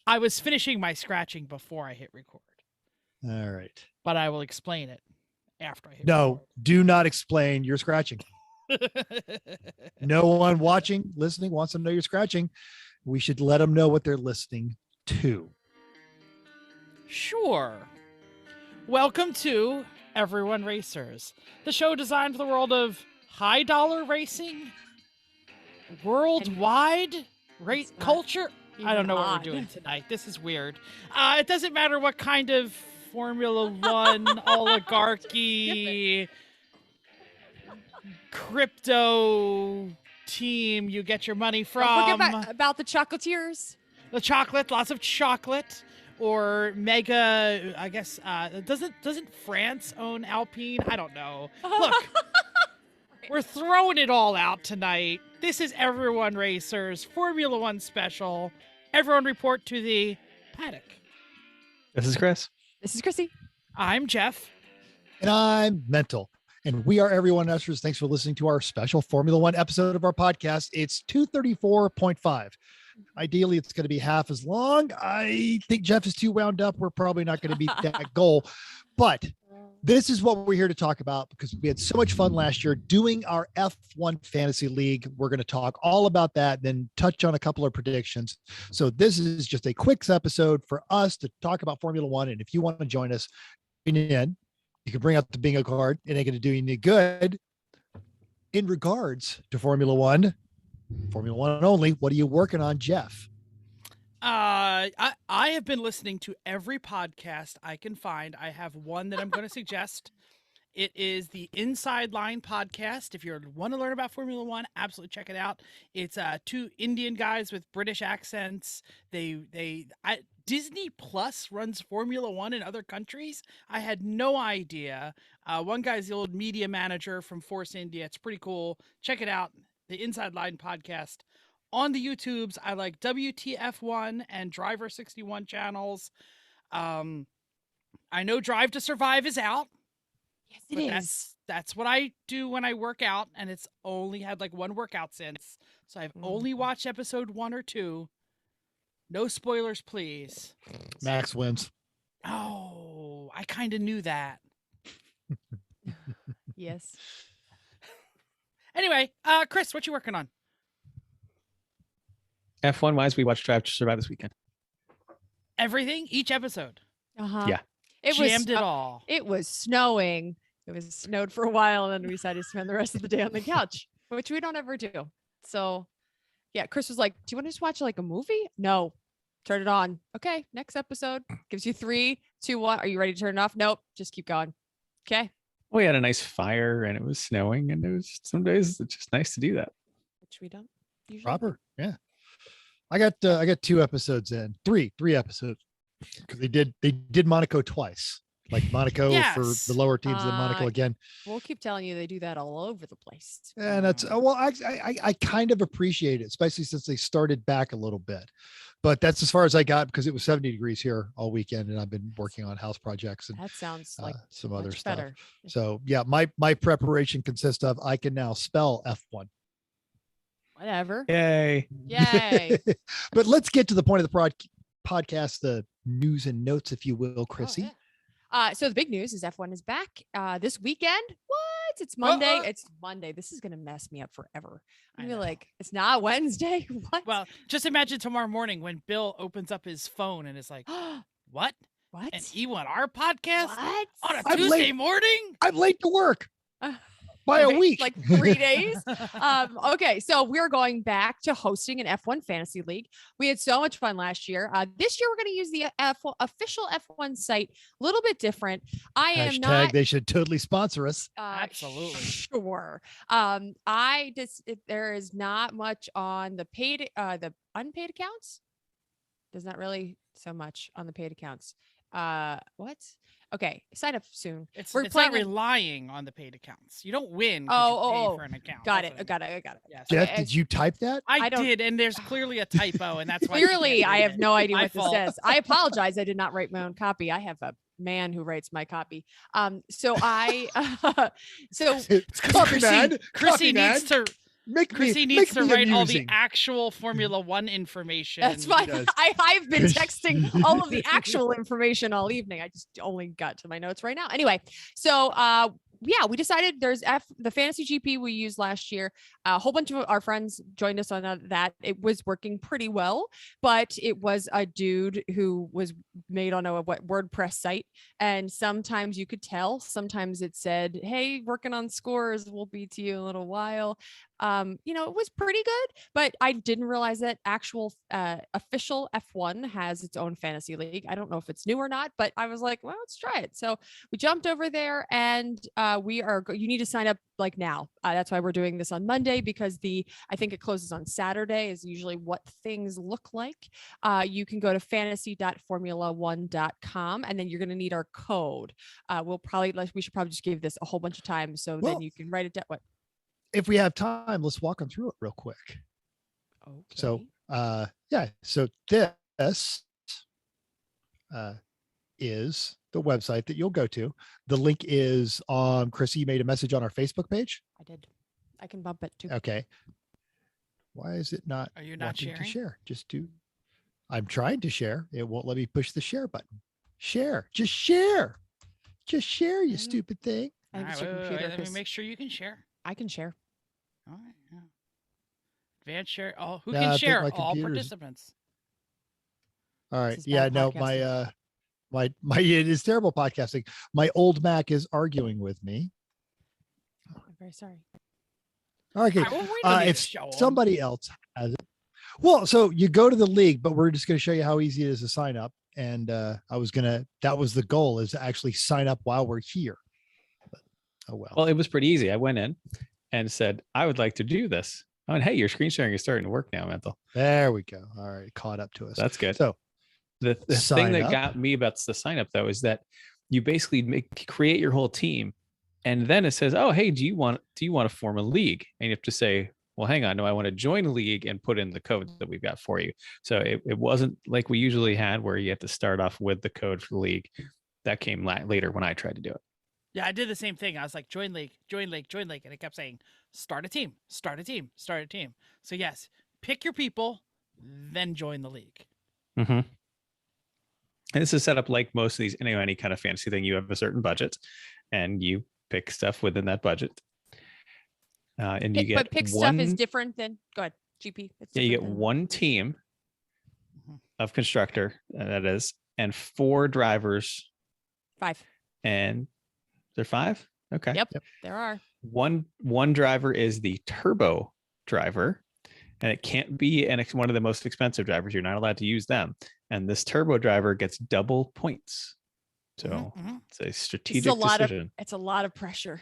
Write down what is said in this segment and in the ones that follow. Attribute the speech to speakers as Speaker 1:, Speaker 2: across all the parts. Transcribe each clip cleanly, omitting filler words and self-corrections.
Speaker 1: I was finishing my scratching before I hit record.
Speaker 2: All right.
Speaker 1: But I will explain it after I hit
Speaker 2: No, do not explain your scratching.
Speaker 1: record.
Speaker 2: No one watching, listening wants to know you're scratching. We should let them know what they're listening to.
Speaker 1: Sure. Welcome to Everyone Racers, the show designed for the world of high dollar racing, worldwide race culture. I don't know what we're doing tonight. This is weird. It doesn't matter what kind of Formula One, oligarchy, crypto team you get your money from.
Speaker 3: Don't forget about the chocolatiers.
Speaker 1: The chocolate, lots of chocolate. Or mega, I guess, doesn't France own Alpine? I don't know. Look, we're throwing it all out tonight. This is Everyone Racers, Formula One special. Everyone report to the paddock.
Speaker 4: This is Chris.
Speaker 3: This is Chrissy.
Speaker 1: I'm Jeff.
Speaker 2: And I'm Mental. And we are Everyone Racers. Thanks for listening to our special Formula One episode of our podcast. It's 234.5. Ideally, it's going to be half as long. I think Jeff is too wound up. We're probably not going to beat that goal. But this is what we're here to talk about because we had so much fun last year doing our F1 Fantasy League. We're going to talk all about that, then touch on a couple of predictions. So this is just a quick episode for us to talk about Formula One. And if you want to join us in, you can bring out the bingo card. It ain't going to do you any good. In regards to Formula One only, what are you working on, Jeff?
Speaker 1: I have been listening to every podcast I can find. I have one that I'm going to suggest. It is the Inside Line podcast. If you want to learn about Formula One, absolutely check it out. It's two Indian guys with British accents. Disney Plus runs Formula One in other countries. I had no idea. One guy's the old media manager from Force India. It's pretty cool. Check it out. The Inside Line podcast. On the YouTubes, I like WTF1 and Driver 61 channels. I know Drive to Survive is out.
Speaker 3: Yes, it is.
Speaker 1: That's what I do when I work out, and it's only had like one workout since. So I've only watched episode 1 or 2. No spoilers, please.
Speaker 2: Max wins.
Speaker 1: Oh, I kind of knew that.
Speaker 3: Yes.
Speaker 1: Anyway, Chris, what you working on?
Speaker 4: F1 wise, we watched Drive to Survive this weekend.
Speaker 1: Everything? Each episode?
Speaker 3: Uh-huh.
Speaker 4: Yeah.
Speaker 3: It
Speaker 1: Jammed it all.
Speaker 3: It was snowing. It was snowed for a while, and then we decided to spend the rest of the day on the couch, which we don't ever do. So, yeah, Chris was like, do you want to just watch like a movie? No. Turn it on. Okay, next episode. Gives you 3, 2, 1. Are you ready to turn it off? Nope. Just keep going. Okay.
Speaker 4: We had a nice fire and it was snowing, and it was some days it's just nice to do that.
Speaker 3: Which we don't usually.
Speaker 2: Proper. Yeah. I got 2 episodes in, three episodes because they did Monaco twice, like Monaco for the lower teams and then Monaco again.
Speaker 3: We'll keep telling you they do that all over the place.
Speaker 2: And that's I kind of appreciate it, especially since they started back a little bit. But that's as far as I got because it was 70 degrees here all weekend, and I've been working on house projects and
Speaker 3: that sounds like
Speaker 2: some other stuff.
Speaker 3: Better.
Speaker 2: So yeah, my preparation consists of I can now spell F1.
Speaker 3: Whatever.
Speaker 4: Yay.
Speaker 2: But let's get to the point of the podcast, the news and notes, if you will, Chrissy.
Speaker 3: Oh, yeah. So the big news is F1 is back this weekend. What? It's Monday. It's Monday. This is going to mess me up forever. I'm gonna be like, it's not Wednesday. What?
Speaker 1: Well, just imagine tomorrow morning when Bill opens up his phone and is like, what?
Speaker 3: What?
Speaker 1: An E1R podcast?
Speaker 3: What?
Speaker 1: On a Tuesday morning?
Speaker 2: I'm late to work. By a week.
Speaker 3: Like 3 days. Okay, so we're going back to hosting an F1 Fantasy League. We had so much fun last year. This year, we're going to use the official F1 site. A little bit different.
Speaker 2: They should totally sponsor us.
Speaker 1: Absolutely.
Speaker 3: Sure. There is not much on the unpaid accounts. There's not really so much on the paid accounts. What? Okay, sign up soon.
Speaker 1: It's not relying on the paid accounts. You don't win. You pay for an account.
Speaker 3: Got it.
Speaker 1: Yes.
Speaker 2: Jeff, did you type that?
Speaker 1: I did, and there's clearly a typo, and that's why.
Speaker 3: Clearly, I have no idea what
Speaker 1: fault.
Speaker 3: this says. I apologize. I did not write my own copy. I have a man who writes my copy. So
Speaker 1: Chrissy needs to Chrissy needs to write all the
Speaker 2: amusing.
Speaker 1: actual Formula One information.
Speaker 3: That's fine.
Speaker 2: does.
Speaker 3: I've been texting all of the actual information all evening. I just only got to my notes right now. Anyway, so yeah, we decided there's the fantasy GP we used last year. A whole bunch of our friends joined us on that. It was working pretty well, but it was a dude who was made on a WordPress site, and sometimes you could tell. Sometimes it said, "Hey, working on scores. We'll be to you in a little while." It was pretty good, but I didn't realize that actual official F1 has its own fantasy league. I don't know if it's new or not, but I was like, well, let's try it. So we jumped over there, and you need to sign up like now. That's why we're doing this on Monday, because I think it closes on Saturday is usually what things look like. You can go to fantasy.formula1.com, and then you're going to need our code. We should probably just give this a whole bunch of time, so then you can write it down. What?
Speaker 2: If we have time, let's walk them through it real quick.
Speaker 3: Okay.
Speaker 2: So, so this is the website that you'll go to. The link is on, Chrissy, you made a message on our Facebook page.
Speaker 3: I did. I can bump it too.
Speaker 2: Okay. Why is it not?
Speaker 1: Are you not
Speaker 2: wanting
Speaker 1: sharing?
Speaker 2: to share? I'm trying to share. It won't let me push the share button. Share. Just share. Just share, you stupid thing.
Speaker 3: I think it's your
Speaker 1: Wait,
Speaker 3: computer.
Speaker 1: let me
Speaker 3: 'cause
Speaker 1: make sure you can share.
Speaker 3: I can share.
Speaker 1: All right. Yeah. Advanced share. Oh, who
Speaker 2: No, I
Speaker 1: can
Speaker 2: think
Speaker 1: share?
Speaker 2: my
Speaker 1: All
Speaker 2: computer's-
Speaker 1: participants.
Speaker 2: All right.
Speaker 3: This is
Speaker 2: Yeah,
Speaker 3: bad
Speaker 2: no,
Speaker 3: podcasting.
Speaker 2: my it is terrible podcasting. My old Mac is arguing with me.
Speaker 3: I'm very sorry.
Speaker 2: Okay.
Speaker 1: All right, well, we don't need
Speaker 2: If
Speaker 1: to show 'em.
Speaker 2: somebody else has it. Well, so you go to the league, but we're just going to show you how easy it is to sign up. And that was the goal, is to actually sign up while we're here. But, oh, well.
Speaker 4: Well, it was pretty easy. I went in and said, I would like to do this. Oh, and hey, your screen sharing is starting to work now, Mental.
Speaker 2: There we go. All right. Caught up to us.
Speaker 4: That's good.
Speaker 2: So
Speaker 4: The
Speaker 2: Sign
Speaker 4: thing that
Speaker 2: up.
Speaker 4: got me about the sign up, though, is that you basically create your whole team, and then it says, oh, hey, do you want to form a league? And you have to say, well, hang on, no, I want to join a league, and put in the code that we've got for you. So it wasn't like we usually had, where you have to start off with the code for the league. That came later when I tried to do it.
Speaker 1: Yeah, I did the same thing. I was like, join league, join league, join league. And it kept saying, start a team, start a team, start a team. So yes, pick your people, then join the league.
Speaker 4: Mm-hmm. And this is set up like most of these, any kind of fantasy thing. You have a certain budget, and you pick stuff within that budget. And you get
Speaker 3: But pick stuff is different than, go ahead, GP. It's
Speaker 4: you get
Speaker 3: different than-
Speaker 4: one team
Speaker 1: Mhm.
Speaker 4: of constructor, that is, and 4 drivers.
Speaker 3: 5.
Speaker 4: And they're 5. Okay.
Speaker 3: Yep. There are.
Speaker 4: One driver is the turbo driver, and it can't be one of the most expensive drivers. You're not allowed to use them. And this turbo driver gets double points. So
Speaker 1: Mhm.
Speaker 4: it's a
Speaker 3: It's
Speaker 4: strategic
Speaker 3: a lot
Speaker 4: decision.
Speaker 3: it's a lot of pressure.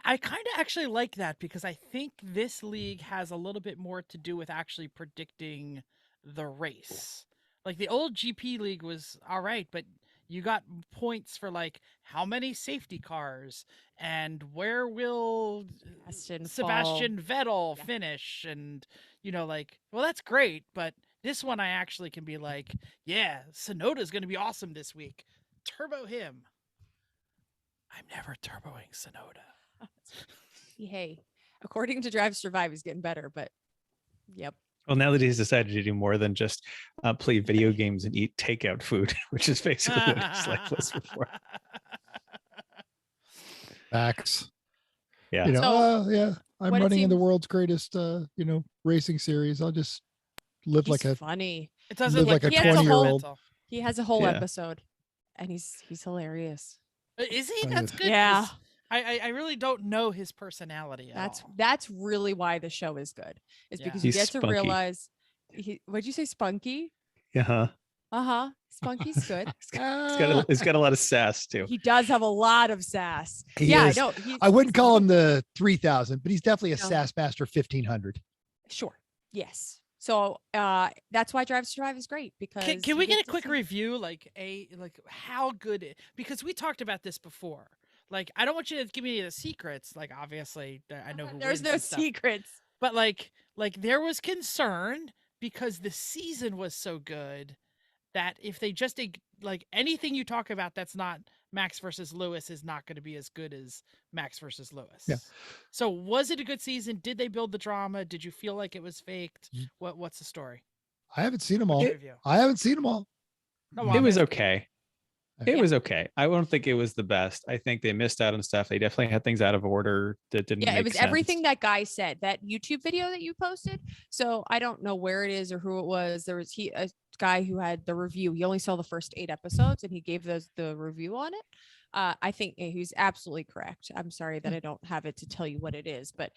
Speaker 1: I kind of actually like that, because I think this league has a little bit more to do with actually predicting the race. Like the old GP league was all right, but you got points for like how many safety cars and where will Sebastian Vettel
Speaker 3: Yeah.
Speaker 1: finish, and well, that's great, but this one I actually can be like, yeah, Sonoda's going to be awesome this week. Turbo him. I'm never turboing Sonoda.
Speaker 3: Hey, according to Drive to Survive, he's getting better, but yep.
Speaker 4: Well, now that he's decided to do more than just play video games and eat takeout food, which is basically what his life was before.
Speaker 2: Max.
Speaker 4: Yeah.
Speaker 2: I'm
Speaker 3: what it
Speaker 2: running in the
Speaker 3: seems-
Speaker 2: world's greatest, racing series. I'll just live
Speaker 3: He's
Speaker 2: like a
Speaker 3: funny.
Speaker 1: It doesn't
Speaker 2: Live
Speaker 1: look
Speaker 2: like a
Speaker 3: He has a whole-
Speaker 2: 20-year-old.
Speaker 3: He has a whole
Speaker 4: Yeah.
Speaker 3: episode, and he's hilarious.
Speaker 1: Is he?
Speaker 2: Kind
Speaker 1: That's
Speaker 2: of.
Speaker 1: good.
Speaker 3: Yeah.
Speaker 1: 'Cause I really don't know his personality at all.
Speaker 3: That's really why the show is good. Is
Speaker 1: Yeah.
Speaker 3: because you
Speaker 4: He's
Speaker 3: get to
Speaker 4: spunky.
Speaker 3: realize what'd you say, spunky?
Speaker 4: Uh-huh.
Speaker 3: Spunky's good.
Speaker 4: He's got a lot of sass too.
Speaker 3: He does have a lot of sass.
Speaker 2: He
Speaker 3: Yeah,
Speaker 2: is.
Speaker 3: I know.
Speaker 2: I wouldn't call him the 3000, but he's definitely a
Speaker 3: No.
Speaker 2: Sass Master 1500.
Speaker 3: Sure. Yes. So that's why Drive to Survive is great, because
Speaker 1: Can
Speaker 3: you
Speaker 1: we get a
Speaker 3: to
Speaker 1: quick
Speaker 3: see-
Speaker 1: review, like how good because we talked about this before. Like, I don't want you to give me the secrets. Like, obviously, I know who
Speaker 3: There's
Speaker 1: wins
Speaker 3: no
Speaker 1: and stuff.
Speaker 3: secrets.
Speaker 1: But like there was concern because the season was so good that if they just anything you talk about that's not Max versus Lewis is not going to be as good as Max versus Lewis.
Speaker 2: Yeah.
Speaker 1: So was it a good season? Did they build the drama? Did you feel like it was faked? What's the story?
Speaker 2: I haven't seen them all.
Speaker 1: What's your review?
Speaker 2: I haven't seen them all.
Speaker 1: No,
Speaker 4: It was
Speaker 1: I'm
Speaker 4: okay. It was okay. I don't think it was the best. I think they missed out on stuff. They definitely had things out of order that didn't
Speaker 3: Yeah,
Speaker 4: make
Speaker 3: it was
Speaker 4: sense.
Speaker 3: everything that guy said, that YouTube video that you posted. So I don't know where it is or who it was. There was a guy who had the review. He only saw the first 8 episodes and he gave the review on it. I think he's absolutely correct. I'm sorry that I don't have it to tell you what it is, but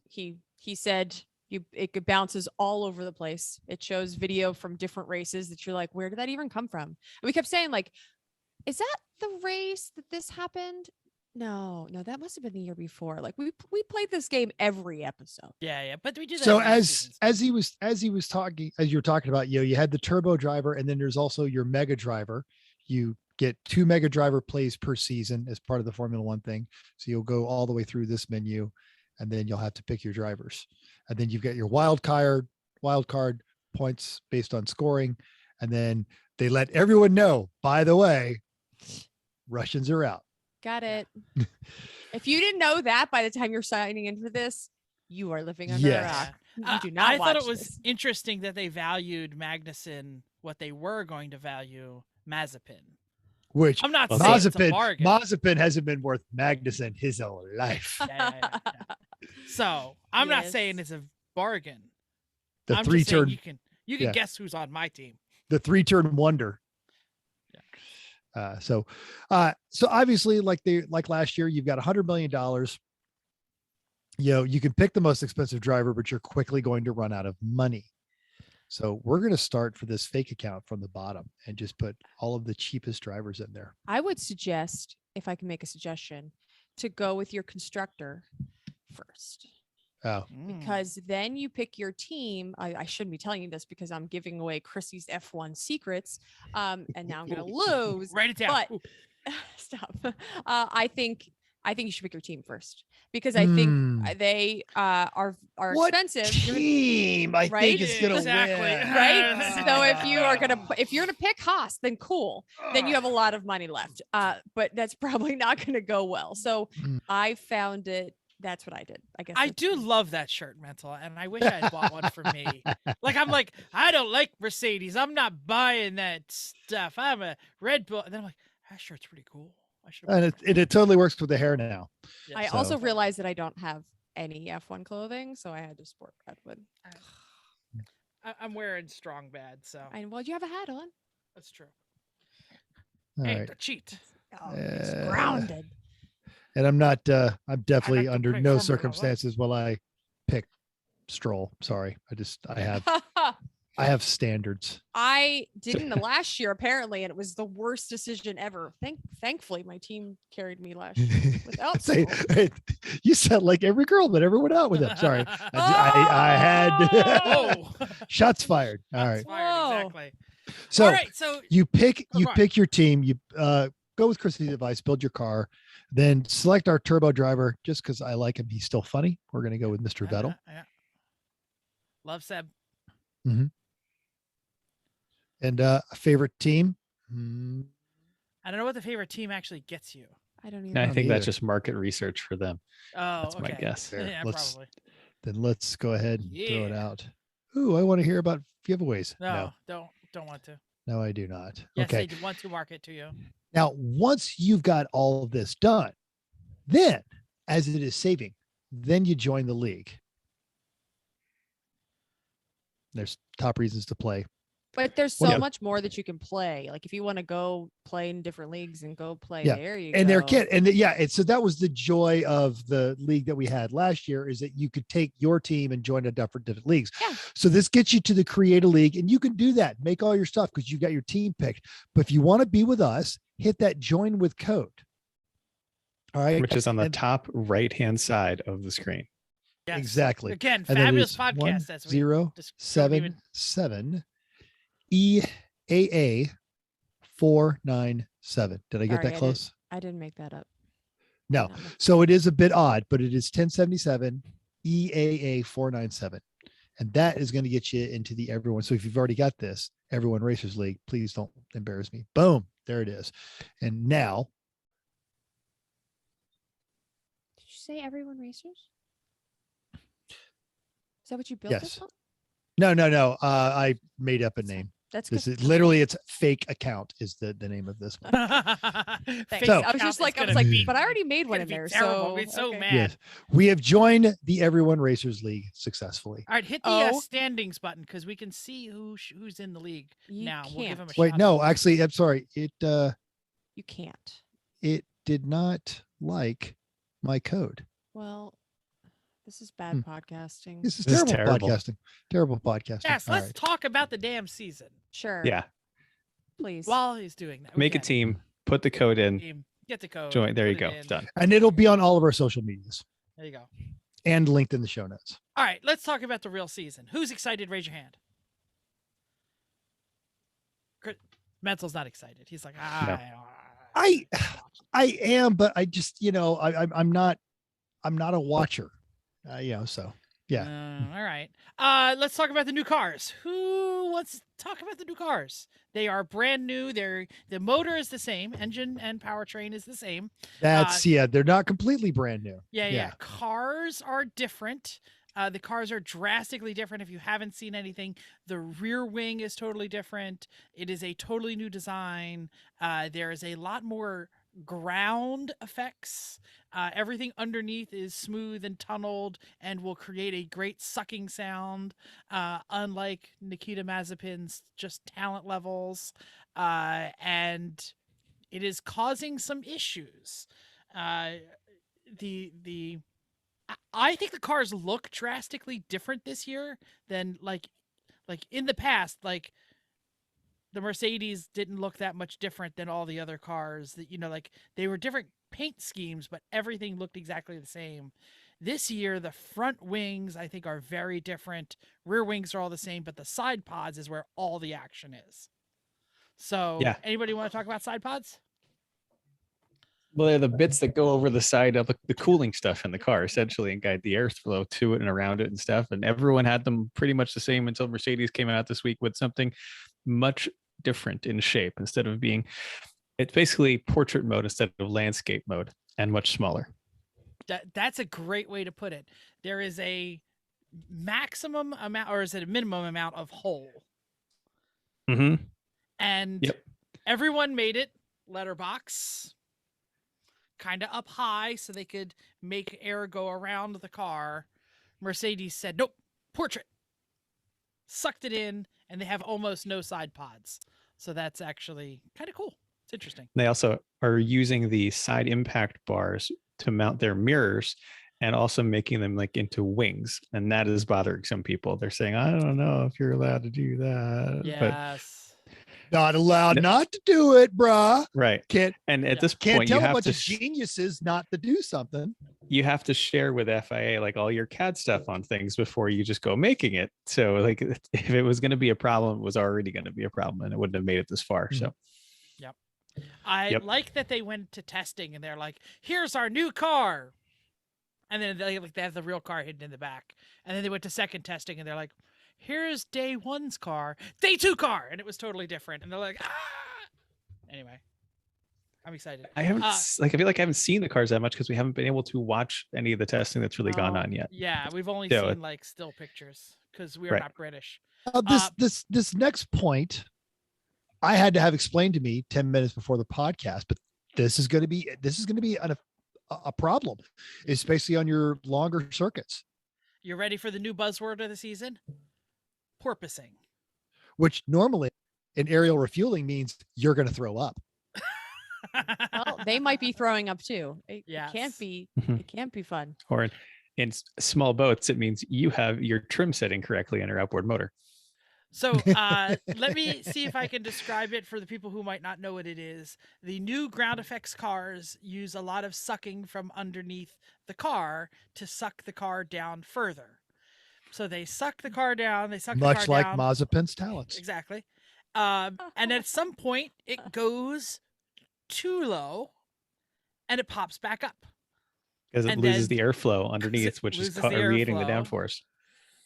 Speaker 3: he said it bounces all over the place. It shows video from different races that you're like, where did that even come from? And we kept saying like, is that the race that this happened? No, that must have been the year before. Like we played this game every episode.
Speaker 1: Yeah, but we do that.
Speaker 2: So
Speaker 1: every season.
Speaker 2: as he was talking, as you were talking about, you had the turbo driver, and then there's also your mega driver. You get 2 mega driver plays per season as part of the Formula One thing. So you'll go all the way through this menu, and then you'll have to pick your drivers. And then you've got your wild card points based on scoring. And then they let everyone know, by the way, Russians are out.
Speaker 3: Got it. If you didn't know that by the time you're signing in for this, you are living under a rock. You do not
Speaker 1: I thought
Speaker 3: watch
Speaker 1: it was
Speaker 3: this.
Speaker 1: interesting that they valued Magnussen what they were going to value Mazepin.
Speaker 2: Which
Speaker 1: I'm not saying it's a
Speaker 2: Mazepin
Speaker 1: bargain.
Speaker 2: hasn't been worth Magnussen his whole life.
Speaker 1: Yeah. So I'm not
Speaker 3: Yes.
Speaker 1: saying it's a bargain.
Speaker 2: The
Speaker 1: I'm just saying
Speaker 2: 3-turn
Speaker 1: you can
Speaker 2: yeah.
Speaker 1: guess who's on my team.
Speaker 2: the 3-turn wonder. So obviously, like last year, you've got $100 million. You can pick the most expensive driver, but you're quickly going to run out of money. So we're going to start for this fake account from the bottom and just put all of the cheapest drivers in there.
Speaker 3: I would suggest, if I can make a suggestion, to go with your constructor first.
Speaker 2: Oh,
Speaker 3: Because then you pick your team. I shouldn't be telling you this because I'm giving away Chrissy's F1 secrets. And now I'm going to lose.
Speaker 1: Write it down.
Speaker 3: But stop. I think you should pick your team first because I think they are
Speaker 2: what
Speaker 3: expensive.
Speaker 2: team I
Speaker 3: right?
Speaker 2: think is going to
Speaker 1: Exactly.
Speaker 2: win.
Speaker 3: Right. So if you're gonna pick Haas, then cool. Then you have a lot of money left. But that's probably not gonna go well. So I found it. That's what I did. I guess
Speaker 1: I do love that shirt, Mental, and I wish I had bought one for me. I'm like, I don't like Mercedes. I'm not buying that stuff. I'm a Red Bull. And then I'm like, that shirt's pretty cool. I should.
Speaker 2: And it totally works with the hair now.
Speaker 1: Yeah.
Speaker 3: I
Speaker 2: So-
Speaker 3: also realized that I don't have any F1 clothing, so I had to sport Redwood.
Speaker 1: I'm wearing strong bad, so
Speaker 3: And well, you have a hat on.
Speaker 1: that's true.
Speaker 2: All
Speaker 1: Hey,
Speaker 2: right.
Speaker 1: the cheat.
Speaker 3: Oh, it's
Speaker 2: Uh,
Speaker 3: grounded.
Speaker 2: And I'm definitely
Speaker 1: like to
Speaker 2: under
Speaker 1: play
Speaker 2: no
Speaker 1: Formula One.
Speaker 2: circumstances will I pick Stroll. Sorry. I have standards.
Speaker 3: I didn't the last year apparently, and it was the worst decision ever. Thankfully, my team carried me last year without
Speaker 2: Say,
Speaker 3: Stroll.
Speaker 2: you sound like every girl that ever went out with him. Sorry. I had
Speaker 1: Whoa.
Speaker 2: shots fired. All right.
Speaker 1: Shots fired,
Speaker 3: Whoa.
Speaker 1: exactly.
Speaker 2: So
Speaker 1: All right, so
Speaker 2: you pick
Speaker 1: Go on.
Speaker 2: your team. You go with Chrissy's advice, build your car, then select our turbo driver just because I like him. He's still funny. We're going to go with Mr. Vettel.
Speaker 1: Yeah. Love Seb.
Speaker 2: And a favorite team.
Speaker 1: I don't know what the favorite team actually gets you.
Speaker 3: I don't
Speaker 4: And
Speaker 3: even.
Speaker 4: I
Speaker 2: don't
Speaker 4: think that's
Speaker 2: either.
Speaker 4: just market research for them.
Speaker 1: Oh,
Speaker 4: That's my
Speaker 1: okay.
Speaker 4: guess.
Speaker 2: There,
Speaker 1: Yeah,
Speaker 2: let's-
Speaker 1: probably.
Speaker 2: Then let's go ahead and throw it
Speaker 1: Yeah.
Speaker 2: out. Ooh, I want to hear about giveaways.
Speaker 1: No, don't want to.
Speaker 2: No, I do not.
Speaker 1: Yes,
Speaker 2: Okay.
Speaker 1: they do want to market to you.
Speaker 2: Now, once you've got all of this done, then as it is saving, then you join the league. There's top reasons to play.
Speaker 3: But there's
Speaker 2: Well,
Speaker 3: so
Speaker 2: yeah.
Speaker 3: much more that you can play. Like if you want to go play in different leagues and go play
Speaker 2: Yeah.
Speaker 3: there, you
Speaker 2: And
Speaker 3: go.
Speaker 2: they're kid, and so that was the joy of the league that we had last year, is that you could take your team and join a different leagues.
Speaker 3: Yeah.
Speaker 2: So this gets you to the create a league, and you can do that, make all your stuff because you got your team picked. But if you want to be with us, hit that join with code. All right.
Speaker 4: Which is on the
Speaker 2: And-
Speaker 4: top right-hand side of the screen.
Speaker 1: Yes.
Speaker 2: Exactly.
Speaker 1: Again,
Speaker 2: And then
Speaker 1: fabulous
Speaker 2: it's
Speaker 1: podcast. As we
Speaker 2: 1077 EAA 497. Did I get
Speaker 3: Sorry,
Speaker 2: that close?
Speaker 3: I didn't make that up.
Speaker 2: No. So it is a bit odd, but it is 1077 EAA 497. And that is going to get you into the everyone. So if you've already got this Everyone Racers League, please don't embarrass me. Boom. There it is. And now
Speaker 3: say Everyone Racers? Is that what you built
Speaker 2: Yes.
Speaker 3: this on?
Speaker 2: No. I made up a name.
Speaker 3: That's
Speaker 2: This
Speaker 3: good.
Speaker 2: is literally it's fake account is the name of this one.
Speaker 3: Thanks.
Speaker 2: So-
Speaker 3: I was just like, but I already made one in there.
Speaker 1: Terrible.
Speaker 3: So
Speaker 1: We're so
Speaker 3: okay.
Speaker 1: mad.
Speaker 2: Yes, we have joined the Everyone Racers League successfully.
Speaker 1: All right, hit the
Speaker 3: Oh.
Speaker 1: standings button because we can see who's in the league
Speaker 3: You
Speaker 1: now. We'll give
Speaker 3: can't.
Speaker 1: them a
Speaker 2: Wait,
Speaker 1: shout
Speaker 2: no,
Speaker 1: out.
Speaker 2: actually, I'm sorry.
Speaker 3: You can't.
Speaker 2: It did not like my code.
Speaker 3: Well, this is bad
Speaker 2: Hmm.
Speaker 3: podcasting.
Speaker 2: This is
Speaker 4: This is
Speaker 2: terrible
Speaker 4: terrible.
Speaker 2: podcasting. Terrible podcasting.
Speaker 1: Yes,
Speaker 2: All
Speaker 1: let's
Speaker 2: right.
Speaker 1: talk about the damn season.
Speaker 3: Sure.
Speaker 4: Yeah.
Speaker 3: Please.
Speaker 1: While he's doing that, we
Speaker 4: Make a
Speaker 1: can.
Speaker 4: team, put the code in,
Speaker 1: Team, get the code.
Speaker 4: join. There
Speaker 1: put
Speaker 4: you
Speaker 1: it
Speaker 4: go.
Speaker 1: in.
Speaker 4: Done.
Speaker 2: And it'll be on all of our social medias
Speaker 1: There you go.
Speaker 2: and linked in the show notes.
Speaker 1: All right, let's talk about the real season. Who's excited? Raise your hand. Mental's not excited. He's like,
Speaker 2: I am, but I just, I'm not a watcher, so yeah.
Speaker 1: All right. Let's talk about the new cars. Who wants to talk about the new cars? They are brand new. The motor is the same. Engine and powertrain is the same.
Speaker 2: That's they're not completely brand new.
Speaker 1: Yeah. Cars are different. The cars are drastically different. If you haven't seen anything, the rear wing is totally different. It is a totally new design. There is a lot more ground effects. Everything underneath is smooth and tunneled and will create a great sucking sound, unlike Nikita Mazepin's just talent levels. And it is causing some issues. I think the cars look drastically different this year than like in the past. Like the Mercedes didn't look that much different than all the other cars. That like they were different paint schemes, but everything looked exactly the same. This year, the front wings I think are very different. Rear wings are all the same, but the side pods is where all the action is. So,
Speaker 4: Yeah.
Speaker 1: Anybody want to talk about side pods?
Speaker 4: Well, they're the bits that go over the side of the cooling stuff in the car, essentially, and guide the airflow to it and around it and stuff. And everyone had them pretty much the same until Mercedes came out this week with something much different in shape. Instead of being, it's basically portrait mode instead of landscape mode, and much smaller.
Speaker 1: That's a great way to put it. There is a maximum amount, or is it a minimum amount of hole?
Speaker 4: Mm-hmm.
Speaker 1: And
Speaker 4: Yep.
Speaker 1: everyone made it letterbox, kind of up high so they could make air go around the car. Mercedes said, nope, portrait. Sucked it in, and they have almost no side pods. So that's actually kind of cool. It's interesting.
Speaker 4: They also are using the side impact bars to mount their mirrors and also making them like into wings. And that is bothering some people. They're saying, I don't know if you're allowed to do that.
Speaker 1: Yes.
Speaker 2: Not allowed not to do it, brah.
Speaker 4: Right.
Speaker 2: Can't
Speaker 4: And at this
Speaker 2: can't
Speaker 4: point, you
Speaker 2: tell a
Speaker 4: have
Speaker 2: bunch
Speaker 4: to
Speaker 2: of geniuses not to do something.
Speaker 4: you have to share with FIA like all your CAD stuff on things before you just go making it. So like if it was going to be a problem, it was already going to be a problem, and it wouldn't have made it this far. So
Speaker 1: I
Speaker 4: Yep.
Speaker 1: like that they went to testing and they're like, here's our new car. And then they have the real car hidden in the back. And then they went to second testing and they're like, here's day one's car, day two car. And it was totally different. And they're like, ah. Anyway, I'm excited.
Speaker 4: I haven't I feel like I haven't seen the cars that much because we haven't been able to watch any of the testing that's really gone on yet.
Speaker 1: Yeah, we've only
Speaker 4: So
Speaker 1: seen like still pictures because we are
Speaker 4: Right.
Speaker 1: not British.
Speaker 2: This next point, I had to have explained to me 10 minutes before the podcast, but this is going to be a problem. It's basically on your longer circuits,
Speaker 1: You ready for the new buzzword of the season? Porpoising.
Speaker 2: which normally in aerial refueling means you're going to throw up.
Speaker 3: Well, they might be throwing up too. It
Speaker 1: Yes.
Speaker 3: can't be.
Speaker 4: Mhm.
Speaker 3: It can't be fun.
Speaker 4: Or in small boats, it means you have your trim setting correctly on your outboard motor.
Speaker 1: So let me see if I can describe it for the people who might not know what it is. The new ground effects cars use a lot of sucking from underneath the car to suck the car down further. So they suck the car down. They suck the
Speaker 2: Much
Speaker 1: car
Speaker 2: like
Speaker 1: down.
Speaker 2: Mazepin's talents.
Speaker 1: Exactly. And at some point, it goes too low, and it pops back up.
Speaker 4: Because it
Speaker 1: And
Speaker 4: loses
Speaker 1: then-
Speaker 4: the airflow underneath, which is
Speaker 1: loses the
Speaker 4: creating the
Speaker 1: airflow.
Speaker 4: downforce.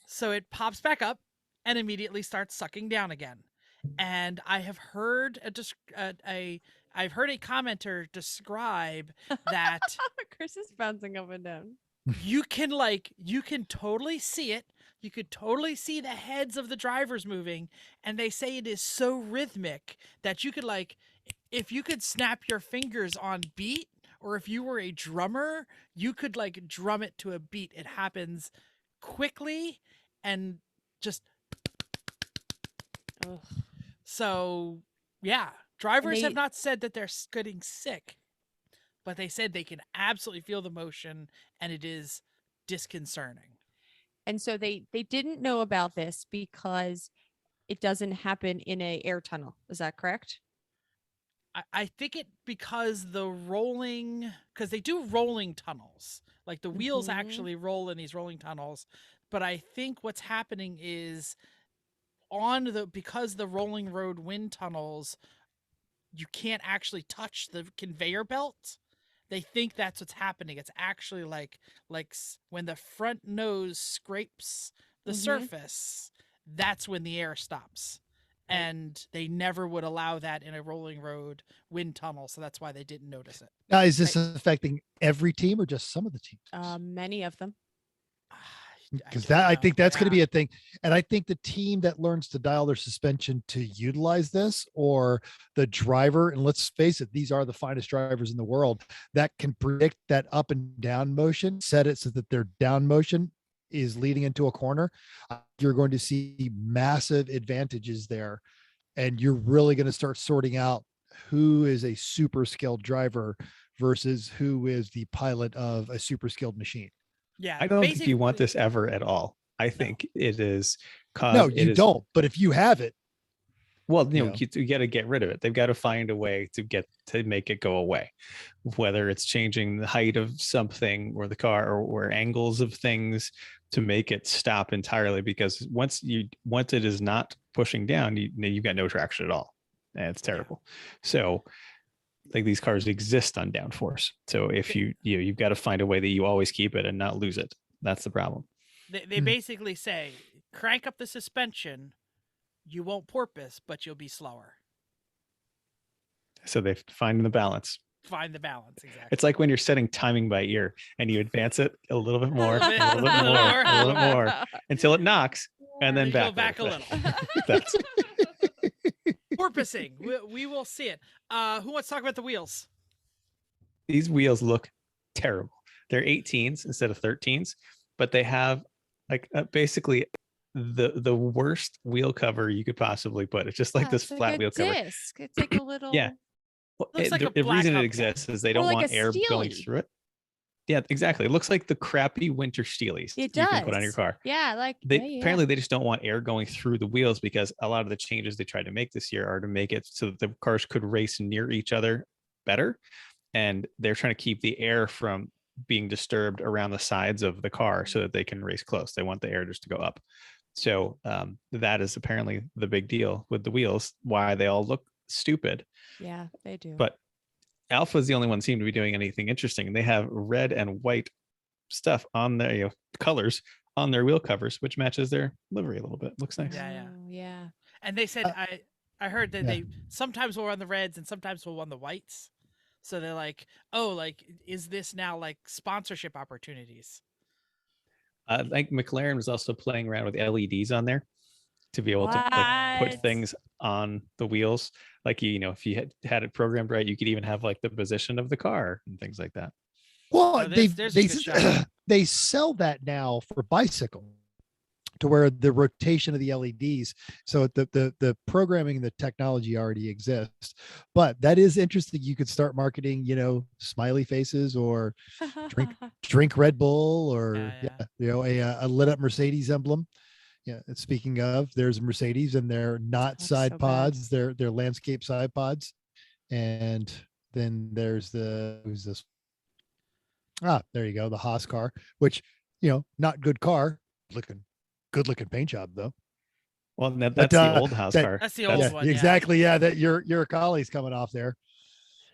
Speaker 1: So it pops back up and immediately starts sucking down again. And I have heard a I've heard a commenter describe that
Speaker 3: Chris is bouncing up and down.
Speaker 1: you can totally see it. You could totally see the heads of the drivers moving, and they say it is so rhythmic that you could if you could snap your fingers on beat, or if you were a drummer, you could drum it to a beat. It happens quickly and just
Speaker 3: Ugh.
Speaker 1: so yeah. Drivers have
Speaker 3: they-
Speaker 1: not said that they're getting sick, but they said they can absolutely feel the motion, and it is disconcerting.
Speaker 3: And so they didn't know about this because it doesn't happen in a air tunnel. Is that correct?
Speaker 1: I think it because they do rolling tunnels. Like the wheels
Speaker 3: Mhm.
Speaker 1: actually roll in these rolling tunnels. But I think what's happening is because the rolling road wind tunnels, you can't actually touch the conveyor belt. They think that's what's happening. It's actually when the front nose scrapes the
Speaker 3: Mhm.
Speaker 1: surface, that's when the air stops.
Speaker 3: Right.
Speaker 1: And they never would allow that in a rolling road wind tunnel, so that's why they didn't notice it.
Speaker 2: Now, is this affecting every team or just some of the teams?
Speaker 3: Many of them.
Speaker 2: Because I think that's going to be a thing. And I think the team that learns to dial their suspension to utilize this, or the driver, and let's face it, these are the finest drivers in the world that can predict that up and down motion, set it so that their down motion is leading into a corner. You're going to see massive advantages there. And you're really going to start sorting out who is a super skilled driver versus who is the pilot of a super skilled machine.
Speaker 1: Yeah,
Speaker 4: I don't think you want this ever at all. I think it is.
Speaker 2: No, you don't. But if you have it,
Speaker 4: well, you got to get rid of it. They've got to find a way to make it go away, whether it's changing the height of something or the car or angles of things to make it stop entirely. Because once it is not pushing down, you've got no traction at all, and it's terrible. Yeah. So, like, these cars exist on downforce. So if you've got to find a way that you always keep it and not lose it. That's the problem.
Speaker 1: They basically say, crank up the suspension. You won't porpoise, but you'll be slower.
Speaker 4: So they're finding the balance.
Speaker 1: Find the balance, exactly.
Speaker 4: It's like when you're setting timing by ear and you advance it a little bit more, a little bit more, a little bit more, until it knocks, and then
Speaker 1: go back a little.
Speaker 4: That's
Speaker 1: porpoising. We will see it. Who wants to talk about the wheels?
Speaker 4: These wheels look terrible. They're 18s instead of 13s, but they have basically the worst wheel cover you could possibly put. It's just like this flat wheel cover.
Speaker 3: It's like a little.
Speaker 4: Yeah. The reason it exists is they don't want air going through it. Yeah, exactly. It looks like the crappy winter Steelies
Speaker 3: you
Speaker 4: can put on your car.
Speaker 3: Yeah,
Speaker 4: apparently they just don't want air going through the wheels, because a lot of the changes they tried to make this year are to make it so that the cars could race near each other better. And they're trying to keep the air from being disturbed around the sides of the car so that they can race close. They want the air just to go up. So that is apparently the big deal with the wheels, why they all look stupid.
Speaker 3: Yeah, they do.
Speaker 4: But Alpha is the only one that seemed to be doing anything interesting. And they have red and white stuff on their colors on their wheel covers, which matches their livery a little bit. Looks nice.
Speaker 3: Yeah.
Speaker 1: And they said I heard that they sometimes will run the reds and sometimes will run the whites. So they're like, is this now sponsorship opportunities?
Speaker 4: I think McLaren was also playing around with LEDs on there to be able to put things on the wheels. If you had it programmed right, you could even have the position of the car and things like that.
Speaker 2: Well, they sell that now for bicycle, to where the rotation of the LEDs. So the programming and the technology already exists. But that is interesting. You could start marketing, smiley faces or drink Red Bull or a lit up Mercedes emblem. Yeah. Speaking of, there's a Mercedes, and they're not side pods. They're landscape side pods. And then there's who's this? There you go. The Haas car, which, not good car, good looking paint job though.
Speaker 4: Well, that's the old Haas car.
Speaker 1: That's the old one.
Speaker 2: Exactly. Yeah. That your colleague's coming off there.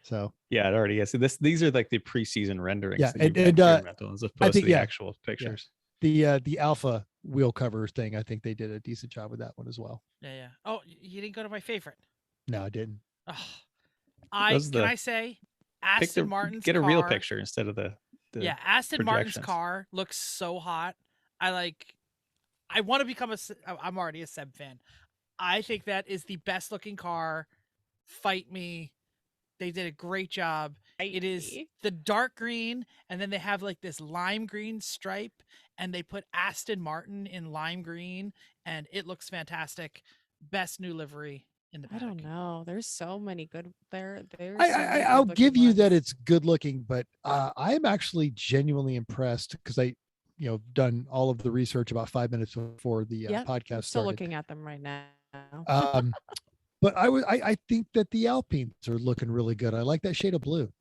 Speaker 2: So
Speaker 4: yeah, it already is. So these are the preseason renderings.
Speaker 2: Yeah.
Speaker 4: And as opposed to the actual pictures.
Speaker 2: Yeah. The Alpha wheel cover thing, I think they did a decent job with that one as well.
Speaker 1: Yeah. Oh, you didn't go to my favorite.
Speaker 2: No, I didn't.
Speaker 1: Oh,
Speaker 4: Those are
Speaker 1: Can
Speaker 4: the
Speaker 1: I say
Speaker 4: pick
Speaker 1: Aston Martin's
Speaker 4: get a real
Speaker 1: car-
Speaker 4: picture instead of the
Speaker 1: Yeah, Aston Martin's
Speaker 4: projections.
Speaker 1: car looks so hot. I want to become I'm already a Seb fan. I think that is the best looking car. Fight me. They did a great job. It is the dark green, and then they have like this lime green stripe, and they put Aston Martin in lime green, and it looks fantastic. Best new livery in the
Speaker 3: I
Speaker 1: paddock.
Speaker 3: don't know. There's so many good there.
Speaker 2: I'll give you that it's good looking, but I'm actually genuinely impressed because done all of the research about 5 minutes before the podcast
Speaker 3: still
Speaker 2: started.
Speaker 3: looking at them right now.
Speaker 2: But I think that the Alpines are looking really good. I like that shade of blue.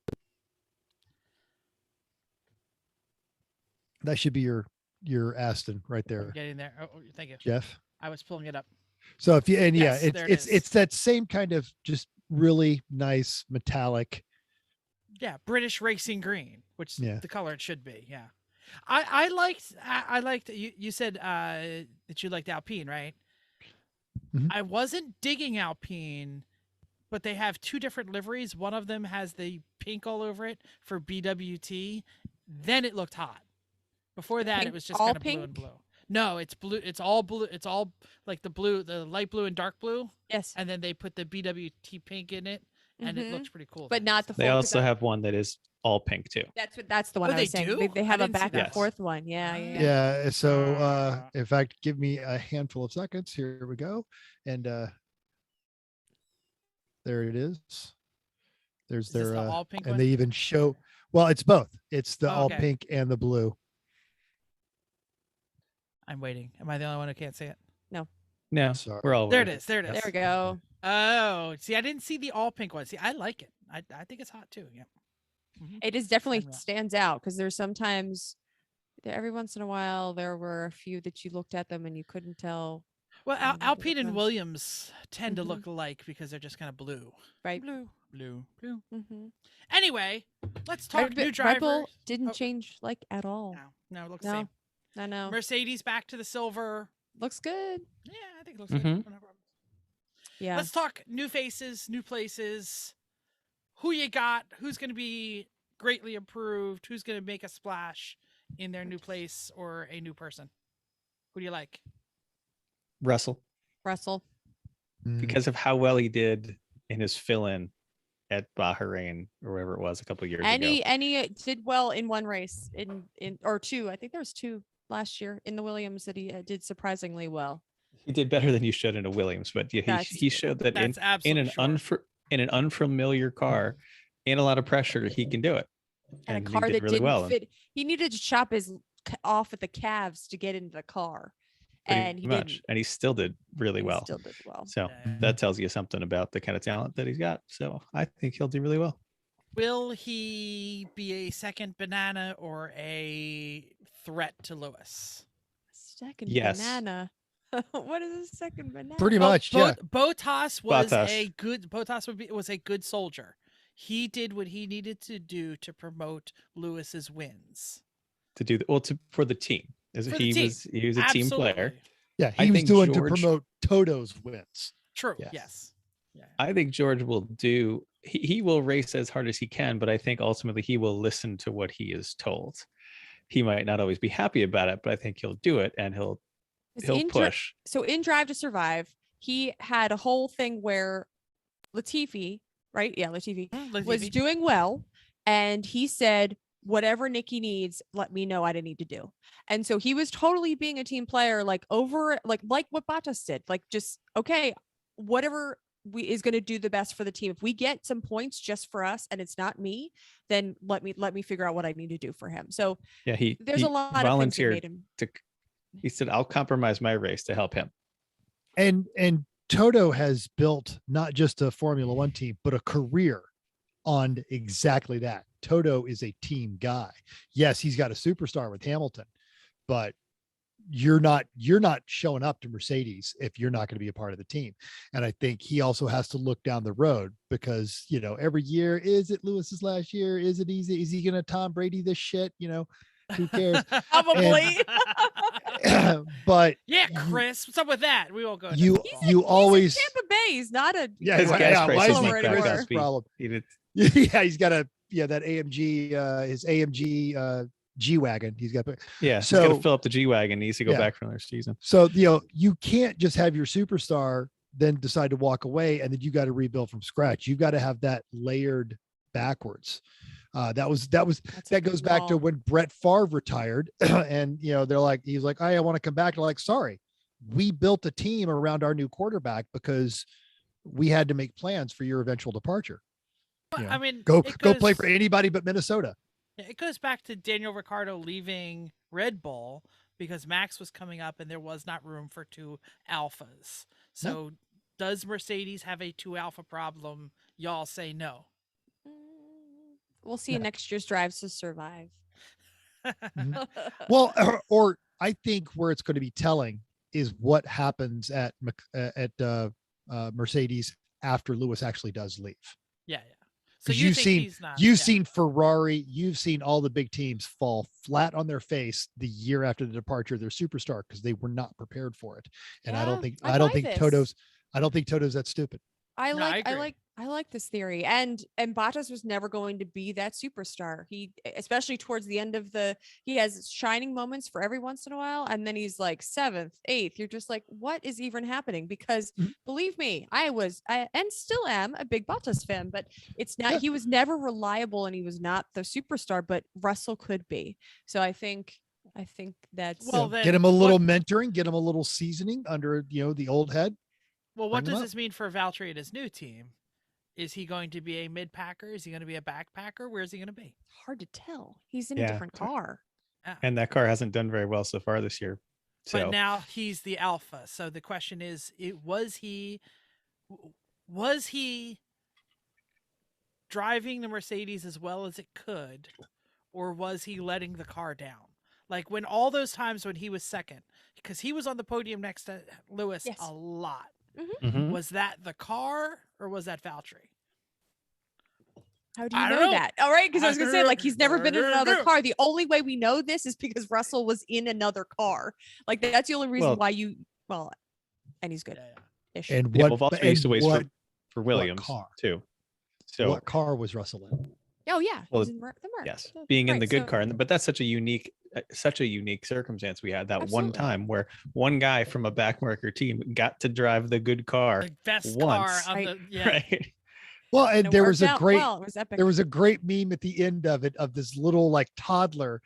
Speaker 2: That should be your Aston right there.
Speaker 1: Getting there. Oh, thank you,
Speaker 2: Jeff.
Speaker 1: I was pulling it up.
Speaker 2: So if you
Speaker 1: Yes,
Speaker 2: it's that same kind of just really nice metallic.
Speaker 1: Yeah, British racing green, which the color it should be. Yeah, I liked you said that you liked Alpine, right?
Speaker 2: Mhm.
Speaker 1: I wasn't digging Alpine, but they have two different liveries. One of them has the pink all over it for BWT. Then it looked hot. Before that,
Speaker 3: Pink,
Speaker 1: it was just
Speaker 3: all
Speaker 1: kind of blue
Speaker 3: pink?
Speaker 1: and blue. No, it's blue. It's all blue. It's all like the blue, the light blue and dark blue.
Speaker 3: Yes.
Speaker 1: And then they put the BWT pink in it, and it looks pretty cool.
Speaker 3: But
Speaker 1: then,
Speaker 3: not
Speaker 1: so.
Speaker 3: the
Speaker 4: They
Speaker 3: full-
Speaker 4: also have one that is all pink too.
Speaker 3: That's the one
Speaker 1: Oh,
Speaker 3: I
Speaker 1: they
Speaker 3: was saying.
Speaker 1: do?
Speaker 3: They
Speaker 1: I
Speaker 3: have a
Speaker 1: didn't see
Speaker 3: back
Speaker 1: that.
Speaker 3: and forth one. Yeah.
Speaker 2: Yeah. So in fact, give me a handful of seconds. Here we go. And there it is. There's
Speaker 1: Is this
Speaker 2: their
Speaker 1: the all pink
Speaker 2: and
Speaker 1: one?
Speaker 2: they even show it's both. It's the all
Speaker 1: Okay.
Speaker 2: pink and the blue.
Speaker 1: I'm waiting. Am I the only one who can't see it?
Speaker 4: No,
Speaker 2: Sorry.
Speaker 4: we're all
Speaker 1: There it
Speaker 4: waiting.
Speaker 1: is. There it is.
Speaker 3: There we go.
Speaker 1: Oh, see, I didn't see the all pink one. See, I like it. I think it's hot too. Yeah.
Speaker 3: It is definitely
Speaker 1: Unreal.
Speaker 3: stands out because there's sometimes every once in a while there were a few that you looked at them and you couldn't tell.
Speaker 1: Well,
Speaker 3: the
Speaker 1: Alpine and
Speaker 3: difference.
Speaker 1: Williams tend to
Speaker 3: Mhm.
Speaker 1: look alike because they're just kind of blue.
Speaker 3: Right.
Speaker 1: Blue.
Speaker 3: Mm-hmm.
Speaker 1: Anyway, let's talk new
Speaker 3: Red
Speaker 1: drivers.
Speaker 3: Bull didn't
Speaker 1: Oh.
Speaker 3: change like at all.
Speaker 1: No, it looks
Speaker 3: No.
Speaker 1: the same.
Speaker 3: I know.
Speaker 1: Mercedes back to the silver.
Speaker 3: Looks good.
Speaker 1: Yeah, I think it looks
Speaker 4: Mhm.
Speaker 1: good. No problem.
Speaker 3: Yeah.
Speaker 1: Let's talk new faces, new places. Who you got? Who's going to be greatly improved? Who's going to make a splash in their new place or a new person? Who do you like?
Speaker 4: Russell,
Speaker 3: Russell.
Speaker 4: because of how well he did in his fill-in at Bahrain or wherever it was a couple of years
Speaker 3: And
Speaker 4: ago.
Speaker 3: he did well in one race in or two. I think there was two last year in the Williams that he did surprisingly well.
Speaker 4: He did better than you should in a Williams, but yeah, he showed that in
Speaker 1: That's absolutely
Speaker 4: in an unfamiliar car, in a lot of pressure, he can do it.
Speaker 3: And a
Speaker 4: he
Speaker 3: car
Speaker 4: did
Speaker 3: that
Speaker 4: really
Speaker 3: didn't
Speaker 4: well.
Speaker 3: fit. He needed to chop his off at the calves to get into the car.
Speaker 4: Pretty
Speaker 3: And he
Speaker 4: much,
Speaker 3: didn't.
Speaker 4: and he still did really
Speaker 3: He
Speaker 4: well.
Speaker 3: still did well.
Speaker 4: So
Speaker 1: Yeah.
Speaker 4: that tells you something about the kind of talent that he's got. So I think he'll do really well.
Speaker 1: Will he be a second banana or a threat to Lewis?
Speaker 3: Second
Speaker 4: Yes.
Speaker 3: banana. What is a second banana?
Speaker 2: Pretty much, yeah.
Speaker 1: Bottas was
Speaker 4: Bottas.
Speaker 1: Bottas was a good soldier. He did what he needed to do to promote Lewis's wins.
Speaker 4: To do for the team.
Speaker 1: For the
Speaker 4: He
Speaker 1: team.
Speaker 4: was a team player.
Speaker 1: Absolutely.
Speaker 2: Yeah,
Speaker 4: I
Speaker 2: he was
Speaker 4: think
Speaker 2: doing to
Speaker 4: George-
Speaker 2: promote Toto's wins.
Speaker 1: True.
Speaker 4: Yes.
Speaker 1: Yes. Yeah.
Speaker 4: I think George will do. He will race as hard as he can, but I think ultimately he will listen to what he is told. He might not always be happy about it, but I think he'll do it and he'll push.
Speaker 3: So in Drive to Survive, he had a whole thing where Latifi, right? Yeah, Latifi was doing well, and he said, "Whatever Nikki needs, let me know. I didn't need to do." And so he was totally being a team player, like what Bottas did, like just okay, whatever is going to do the best for the team. If we get some points just for us, and it's not me, then let me figure out what I need to do for him. So
Speaker 4: Yeah,
Speaker 3: there's a lot of things that
Speaker 4: volunteered
Speaker 3: made him.
Speaker 4: He said, "I'll compromise my race to help him."
Speaker 2: And Toto has built not just a Formula One team, but a career on exactly that. Toto is a team guy. Yes, he's got a superstar with Hamilton, but you're not showing up to Mercedes if you're not going to be a part of the team. And I think he also has to look down the road because, every year, is it Lewis's last year? Is it easy? Is he going to Tom Brady this shit? Who cares?
Speaker 3: Probably.
Speaker 2: But
Speaker 1: Yeah, Chris, what's up with that? We won't go. into
Speaker 2: you
Speaker 1: football.
Speaker 2: you always
Speaker 3: He's in Tampa Bay. He's not a
Speaker 2: yeah,
Speaker 4: His
Speaker 2: why-
Speaker 4: gas
Speaker 2: yeah, why
Speaker 4: prices
Speaker 2: is
Speaker 3: make
Speaker 2: he
Speaker 3: back
Speaker 2: Chris's
Speaker 3: up.
Speaker 2: problem?
Speaker 4: He did-
Speaker 2: Yeah, he's got that AMG, his AMG G wagon. He's got
Speaker 4: Yeah, he's got to
Speaker 2: So-
Speaker 4: fill up the G wagon. Needs to go
Speaker 2: Yeah.
Speaker 4: back for another season.
Speaker 2: so you can't just have your superstar then decide to walk away and then you got to rebuild from scratch. You've got to have that layered backwards. That goes back to when Brett Favre retired, and they're like, he's like, I want to come back. They're like, sorry, we built a team around our new quarterback because we had to make plans for your eventual departure.
Speaker 1: I mean,
Speaker 2: Go
Speaker 1: it
Speaker 2: play
Speaker 1: goes-
Speaker 2: for anybody but Minnesota.
Speaker 1: It goes back to Daniel Ricciardo leaving Red Bull because Max was coming up and there was not room for two alphas. So does Mercedes have a two alpha problem? Y'all say no.
Speaker 3: We'll see
Speaker 2: Yeah.
Speaker 3: next year's drives to survive.
Speaker 2: Well, or I think where it's going to be telling is what happens at Mercedes after Lewis actually does leave.
Speaker 1: Yeah. So
Speaker 2: 'Cause
Speaker 1: you
Speaker 2: you've
Speaker 1: think
Speaker 2: seen-
Speaker 1: he's not?
Speaker 2: You've
Speaker 1: yeah.
Speaker 2: seen Ferrari, you've seen all the big teams fall flat on their face the year after the departure of their superstar because they were not prepared for it. And I don't
Speaker 3: Yeah,
Speaker 2: think
Speaker 3: I buy this.
Speaker 2: Toto's that stupid.
Speaker 3: I
Speaker 1: No,
Speaker 3: like
Speaker 1: I
Speaker 3: I
Speaker 1: agree.
Speaker 3: like I like this theory. And Bottas was never going to be that superstar. He especially towards the end of he has shining moments for every once in a while and then he's like 7th, 8th. You're just like, what is even happening? Because
Speaker 2: Mhm.
Speaker 3: believe me, I and still am a big Bottas fan, but it's not
Speaker 2: Yeah.
Speaker 3: he was never reliable and he was not the superstar, but Russell could be. So I think that's
Speaker 1: Well, then
Speaker 2: Get him a little
Speaker 1: what-
Speaker 2: mentoring, get him a little seasoning under the old head.
Speaker 1: Well, what
Speaker 2: bring him
Speaker 1: does
Speaker 2: up.
Speaker 1: this mean for Valtteri and his new team? Is he going to be a mid packer? Is he going to be a backpacker? Where is he going to be?
Speaker 3: hard to tell. He's in a
Speaker 4: Yeah.
Speaker 3: different car.
Speaker 4: And that car hasn't done very well so far this year. So
Speaker 1: But now he's the alpha. So the question is, was he driving the Mercedes as well as it could, or was he letting the car down? Like when all those times when he was second, because he was on the podium next to Lewis
Speaker 3: Yes.
Speaker 1: a lot.
Speaker 4: Mhm.
Speaker 1: Was that the car or was that Valtteri?
Speaker 3: How do you
Speaker 1: I
Speaker 3: know
Speaker 1: don't know.
Speaker 3: that? All right, because I was gonna say like he's never been in
Speaker 1: I don't
Speaker 3: another
Speaker 1: know.
Speaker 3: car. The only way we know this is because Russell was in another car. Like that's the only reason
Speaker 4: Well-
Speaker 3: why and he's good.
Speaker 1: Yeah.
Speaker 3: Ish.
Speaker 2: And
Speaker 4: Yeah,
Speaker 2: what
Speaker 4: well, Valtteri used to
Speaker 2: and
Speaker 4: race
Speaker 2: what,
Speaker 4: for Williams
Speaker 2: car?
Speaker 4: too. So
Speaker 2: what car was Russell in?
Speaker 3: Oh yeah,
Speaker 4: well,
Speaker 3: he's in the Merc.
Speaker 4: yes,
Speaker 3: So-
Speaker 4: being in
Speaker 3: right,
Speaker 4: the good
Speaker 3: so-
Speaker 4: car, but that's such a unique circumstance we had that one
Speaker 3: Absolutely.
Speaker 4: time where one guy from a backmarker team got to drive the good car,
Speaker 1: The best
Speaker 4: once.
Speaker 1: car on
Speaker 3: Right.
Speaker 1: the yeah.
Speaker 4: right?
Speaker 2: Well,
Speaker 3: and
Speaker 2: and
Speaker 3: it
Speaker 2: there was
Speaker 3: worked
Speaker 2: a
Speaker 3: out
Speaker 2: great
Speaker 3: well. It was epic.
Speaker 2: there was a great meme at the end of it of this little like toddler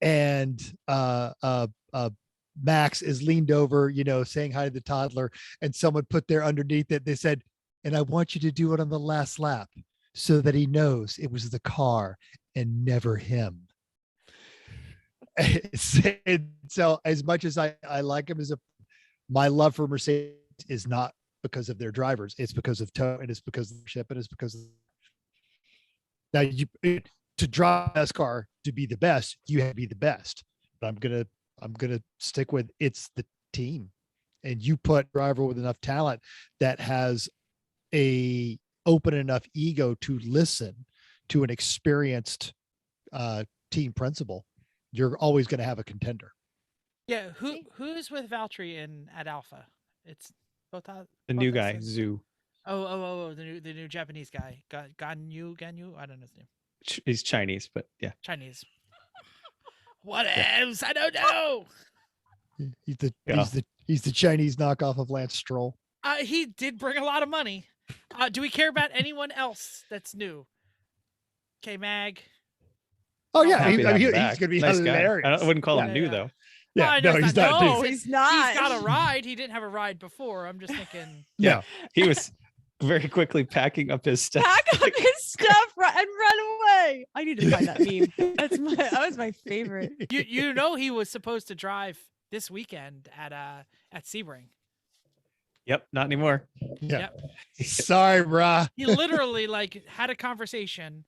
Speaker 2: and Max is leaned over, saying hi to the toddler, and someone put there underneath it, they said, and I want you to do it on the last lap so that he knows it was the car and never him. So as much as I like him my love for Mercedes is not because of their drivers, it's because of Toe, and it's because of the ship, and it's because of now to drive a car to be the best, you have to be the best. But I'm gonna stick with it's the team, and you put a driver with enough talent that has a open enough ego to listen to an experienced team principal, you're always going to have a contender.
Speaker 1: Yeah,
Speaker 3: See?
Speaker 1: who's with Valtteri at Alpha? It's
Speaker 4: The new guy,
Speaker 1: Bottas and-
Speaker 4: Zoo.
Speaker 1: Oh, the new Japanese guy. Ganyu, I don't know his name.
Speaker 4: He's Chinese, but yeah.
Speaker 1: Chinese. What else? I don't know.
Speaker 4: Yeah.
Speaker 2: He's the Chinese knockoff of Lance Stroll.
Speaker 1: He did bring a lot of money. Do we care about anyone else that's new? K Mag.
Speaker 2: Oh yeah,
Speaker 4: Happy to have him
Speaker 2: he's
Speaker 4: back.
Speaker 2: going to be
Speaker 4: Nice guy.
Speaker 2: hilarious.
Speaker 4: I wouldn't call him
Speaker 1: Yeah,
Speaker 4: new
Speaker 1: yeah.
Speaker 4: though.
Speaker 2: Yeah,
Speaker 1: I
Speaker 2: no,
Speaker 1: know
Speaker 2: he's
Speaker 1: it's
Speaker 2: not.
Speaker 3: No,
Speaker 2: new.
Speaker 3: he's not.
Speaker 1: He's got a ride. He didn't have a ride before. I'm just thinking.
Speaker 4: Yeah. He was very quickly packing up his stuff.
Speaker 3: Pack up his stuff and run away. I need to find that meme. That was my favorite.
Speaker 1: You know he was supposed to drive this weekend at Sebring.
Speaker 4: Yep, not anymore.
Speaker 2: Yeah. Sorry, brah.
Speaker 1: He literally had a conversation,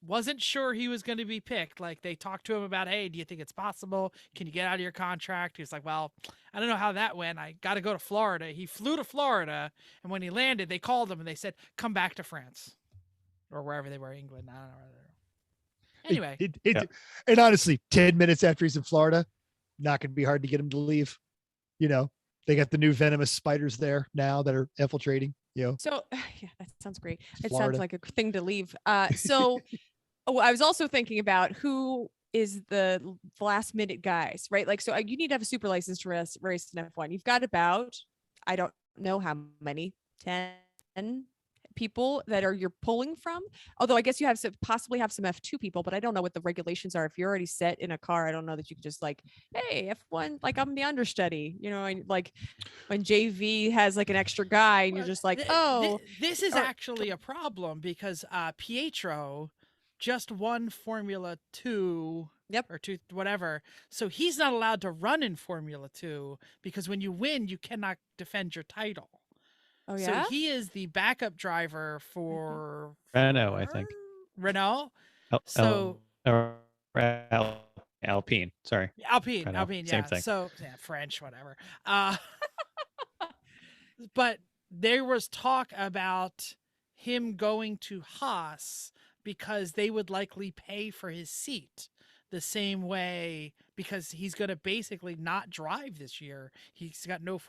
Speaker 1: wasn't sure he was going to be picked. Like they talked to him about, hey, do you think it's possible? Can you get out of your contract? He was like, well, I don't know how that went. I got to go to Florida. He flew to Florida, and when he landed, they called him and they said, come back to France or wherever they were, England. I don't know. Anyway,
Speaker 2: And honestly, 10 minutes after he's in Florida, not going to be hard to get him to leave. They got the new venomous spiders there now that are infiltrating.
Speaker 3: So yeah, that sounds great. It
Speaker 2: Florida.
Speaker 3: sounds like a thing to leave. So I was also thinking about who is the last minute guys, right? Like, so you need to have a super license to race in F1. You've got about, I don't know how many, 10 people that you're pulling from. Although I guess you have possibly have some F2 people, but I don't know what the regulations are. If you're already set in a car, I don't know that you could just like, hey, F1, like I'm the understudy, and like when JV has like an extra guy and you're just like,
Speaker 1: this is actually a problem because Pietro just won Formula 2.
Speaker 3: Yep.
Speaker 1: Or 2, whatever. So he's not allowed to run in Formula 2 because when you win, you cannot defend your title.
Speaker 3: Oh, yeah.
Speaker 1: So he is the backup driver for
Speaker 4: Renault, I think.
Speaker 1: Renault.
Speaker 4: Alpine. Sorry.
Speaker 1: Alpine.
Speaker 4: Renault.
Speaker 1: Alpine. Yeah.
Speaker 4: Same thing.
Speaker 1: So yeah, French, whatever. But there was talk about him going to Haas because they would likely pay for his seat the same way, because he's going to basically not drive this year. He's got no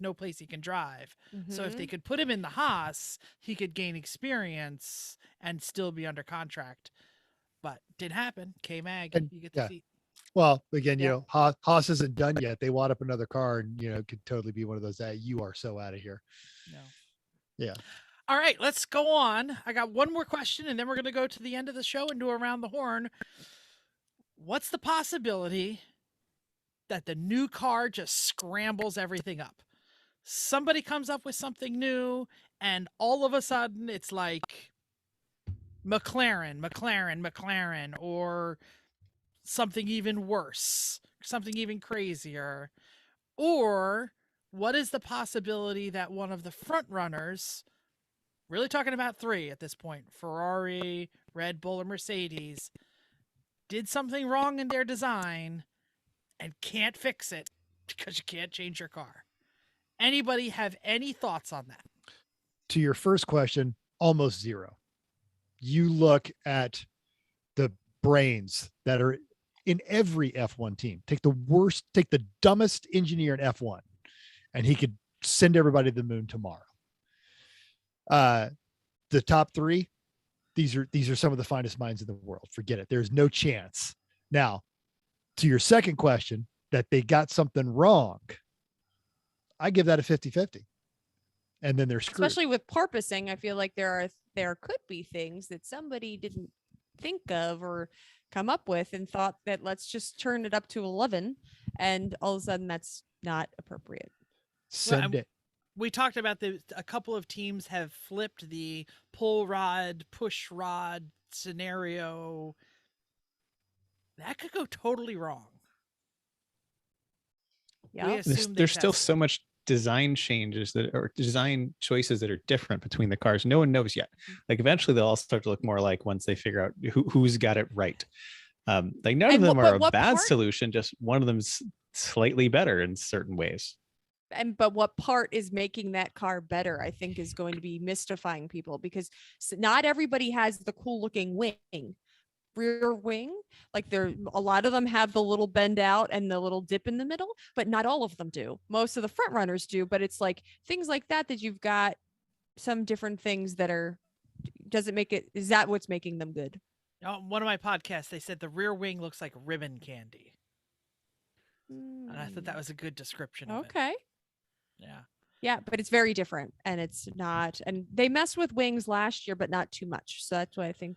Speaker 1: no place he can drive. So if they could put him in the Haas, he could gain experience and still be under contract. But didn't happen. K-Mag, you get the seat.
Speaker 2: Well, again, Haas isn't done yet. They want up another car, and could totally be one of those that you are so out of here.
Speaker 1: No.
Speaker 2: Yeah.
Speaker 1: All right, let's go on. I got one more question, and then we're going to go to the end of the show and do Around the Horn. What's the possibility that the new car just scrambles everything up? Somebody comes up with something new, and all of a sudden it's like McLaren, or something even worse, something even crazier. Or what is the possibility that one of the front runners, really talking about 3 at this point, Ferrari, Red Bull, and Mercedes, did something wrong in their design and can't fix it because you can't change your car? Anybody have any thoughts on that?
Speaker 2: To your first question, almost zero. You look at the brains that are in every F1 team. Take the dumbest engineer in F1, and he could send everybody to the moon tomorrow. The top 3, these are some of the finest minds in the world. Forget it. There's no chance. Now, to your second question, that they got something wrong, I give that a 50-50. And then they're screwed.
Speaker 3: Especially with porpoising, I feel like there could be things that somebody didn't think of or come up with and thought that let's just turn it up to 11, and all of a sudden that's not appropriate.
Speaker 2: Send it.
Speaker 1: We talked about a couple of teams have flipped the pull rod, push rod scenario. That could go totally wrong.
Speaker 3: Yeah.
Speaker 4: There's still so much design changes or design choices that are different between the cars. No one knows yet. Like eventually they'll all start to look more like once they figure out who's got it right. Like none of them are a bad solution. Just one of them's slightly better in certain ways.
Speaker 3: But what part is making that car better, I think, is going to be mystifying people, because not everybody has the cool looking rear wing. Like a lot of them have the little bend out and the little dip in the middle, but not all of them do. Most of the front runners do, but it's like things like that you've got some different things that is that what's making them good?
Speaker 1: One of my podcasts, they said the rear wing looks like ribbon candy. And I thought that was a good description of it.
Speaker 3: Okay.
Speaker 1: Yeah,
Speaker 3: but it's very different, and it's not. And they messed with wings last year, but not too much. So that's why I think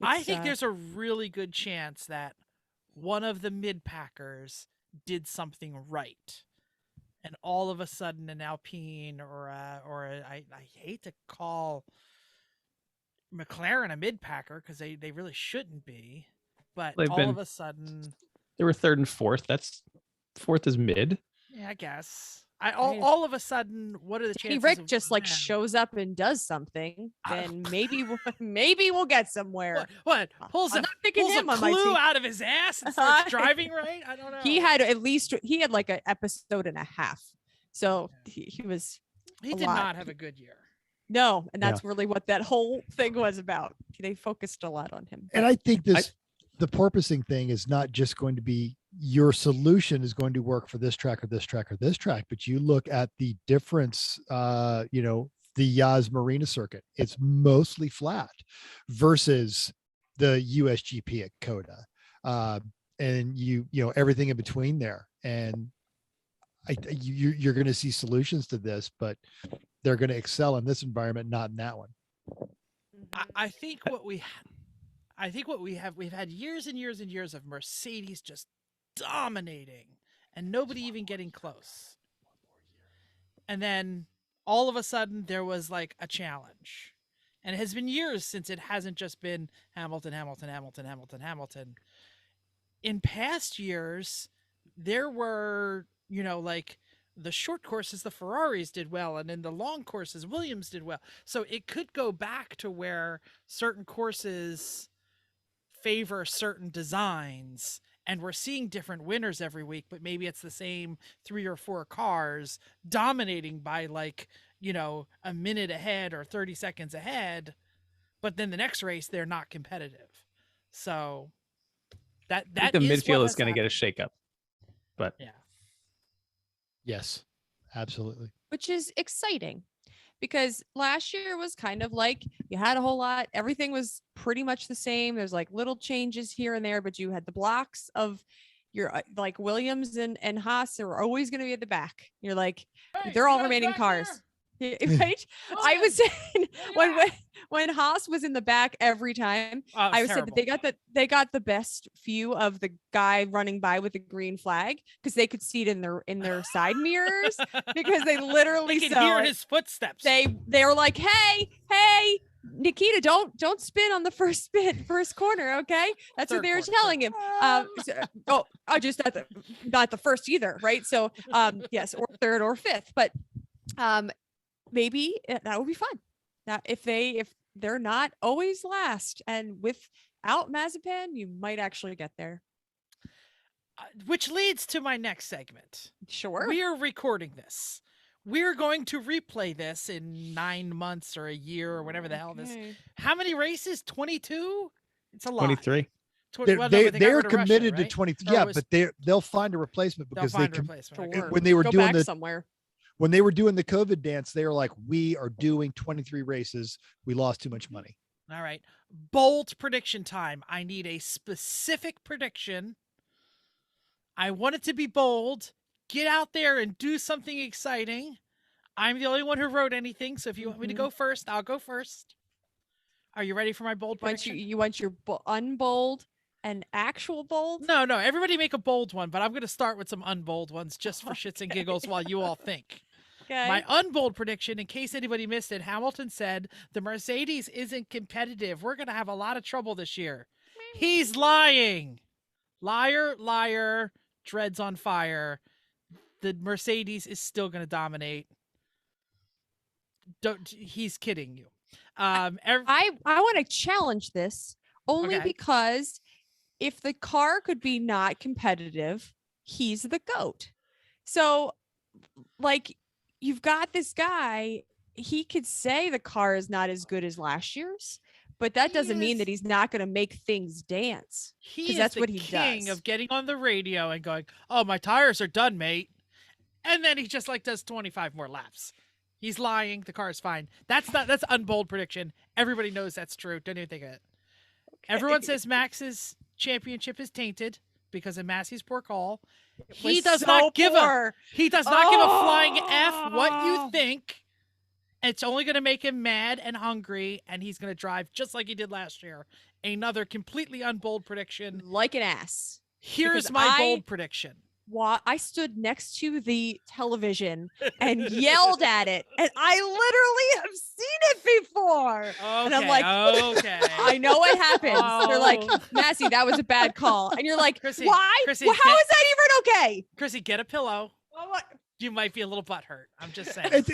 Speaker 1: I think there's a really good chance that one of the mid packers did something right, and all of a sudden an Alpine I hate to call McLaren a mid packer because they really shouldn't be, but of a sudden
Speaker 4: they were 3rd and 4th. That's 4th is mid.
Speaker 1: Yeah, I guess. All of a sudden, what are the chances?
Speaker 3: Rick just like shows up and does something, then maybe we'll get somewhere.
Speaker 1: What? Pulls a clue out of his ass and starts driving right? I don't know.
Speaker 3: He had like an episode and a half, so he was.
Speaker 1: He did not have a good year.
Speaker 3: No, and that's really what that whole thing was about. They focused a lot on him.
Speaker 2: And I think the porpoising thing is not just going to be your solution is going to work for this track or this track or this track, but you look at the difference, the Yas Marina circuit, it's mostly flat versus the USGP at Coda. And everything in between there. And you're going to see solutions to this, but they're going to excel in this environment, not in that one.
Speaker 1: I think what we've had years and years and years of Mercedes just dominating and nobody even getting close. And then all of a sudden there was like a challenge. And it has been years since it hasn't just been Hamilton. In past years, there were, like the short courses, the Ferraris did well, and in the long courses, Williams did well. So it could go back to where certain courses favor certain designs, and we're seeing different winners every week, but maybe it's the same 3 or 4 cars dominating by a minute ahead or 30 seconds ahead, but then the next race, they're not competitive. So that
Speaker 4: the midfield is going to get a shakeup, but
Speaker 1: yeah.
Speaker 2: Yes, absolutely.
Speaker 3: Which is exciting because last year was kind of like you had a whole lot. Everything was pretty much the same. There's like little changes here and there, but you had the blocks of your like Williams and Haas. They were always going to be at the back. You're like, they're all remaining cars. Right? I was saying when Haas was in the back every time, I was saying that they got the best view of the guy running by with the green flag because they could see it in their side mirrors because they literally
Speaker 1: could hear his footsteps.
Speaker 3: They were like, hey, Nikita, don't spin on the first corner, okay? That's what they were telling him. Just not the first either, right? So yes, or third or fifth, but maybe that would be fun. Now, if they're not always last, and without Mazepin, you might actually get there.
Speaker 1: Which leads to my next segment.
Speaker 3: Sure.
Speaker 1: We are recording this. We're going to replay this in 9 months or a year or whatever the hell this. How many races? 22? It's a lot.
Speaker 4: 23.
Speaker 2: They're committed
Speaker 1: Russia,
Speaker 2: to 23.
Speaker 1: Or
Speaker 2: yeah,
Speaker 1: was,
Speaker 2: but they'll find a replacement because when they were
Speaker 3: Go
Speaker 2: doing
Speaker 3: back
Speaker 2: the
Speaker 3: somewhere.
Speaker 2: When they were doing the COVID dance, they were like, we are doing 23 races. We lost too much money.
Speaker 1: All right. Bold prediction time. I need a specific prediction. I want it to be bold. Get out there and do something exciting. I'm the only one who wrote anything. So if you want me to go first, I'll go first. Are you ready for my bold prediction?
Speaker 3: You want your unbold and actual bold?
Speaker 1: No. Everybody make a bold one, but I'm going to start with some unbold ones just for shits and giggles while you all think.
Speaker 3: Okay.
Speaker 1: My unbold prediction, in case anybody missed it, Hamilton said the Mercedes isn't competitive. We're going to have a lot of trouble this year. He's lying. Liar, dreads on fire. The Mercedes is still going to dominate. He's kidding you.
Speaker 3: I want to challenge this only because if the car could be not competitive, he's the GOAT. So like you've got this guy, he could say the car is not as good as last year's, but that doesn't mean that he's not going to make things dance.
Speaker 1: That's what he does. King of getting on the radio and going, "Oh, my tires are done, mate." And then he just does 25 more laps. He's lying. The car is fine. That's unbold prediction. Everybody knows that's true. Don't even think of it. Okay. Everyone says Max's championship is tainted because of Masi's poor call. He does not give a flying F what you think. It's only going to make him mad and hungry, and he's going to drive just like he did last year. Another completely unbold prediction.
Speaker 3: Like an ass.
Speaker 1: Here's my bold prediction.
Speaker 3: I stood next to the television and yelled at it, and I literally have seen it before.
Speaker 1: Okay,
Speaker 3: and I'm like,
Speaker 1: okay,
Speaker 3: I know it happens. They're like, Masi, that was a bad call, and you're like,
Speaker 1: Chrissy,
Speaker 3: why?
Speaker 1: Chrissy,
Speaker 3: well, how is that even okay?
Speaker 1: Chrissy, get a pillow.
Speaker 3: Well, what?
Speaker 1: You might be a little butthurt. I'm just saying.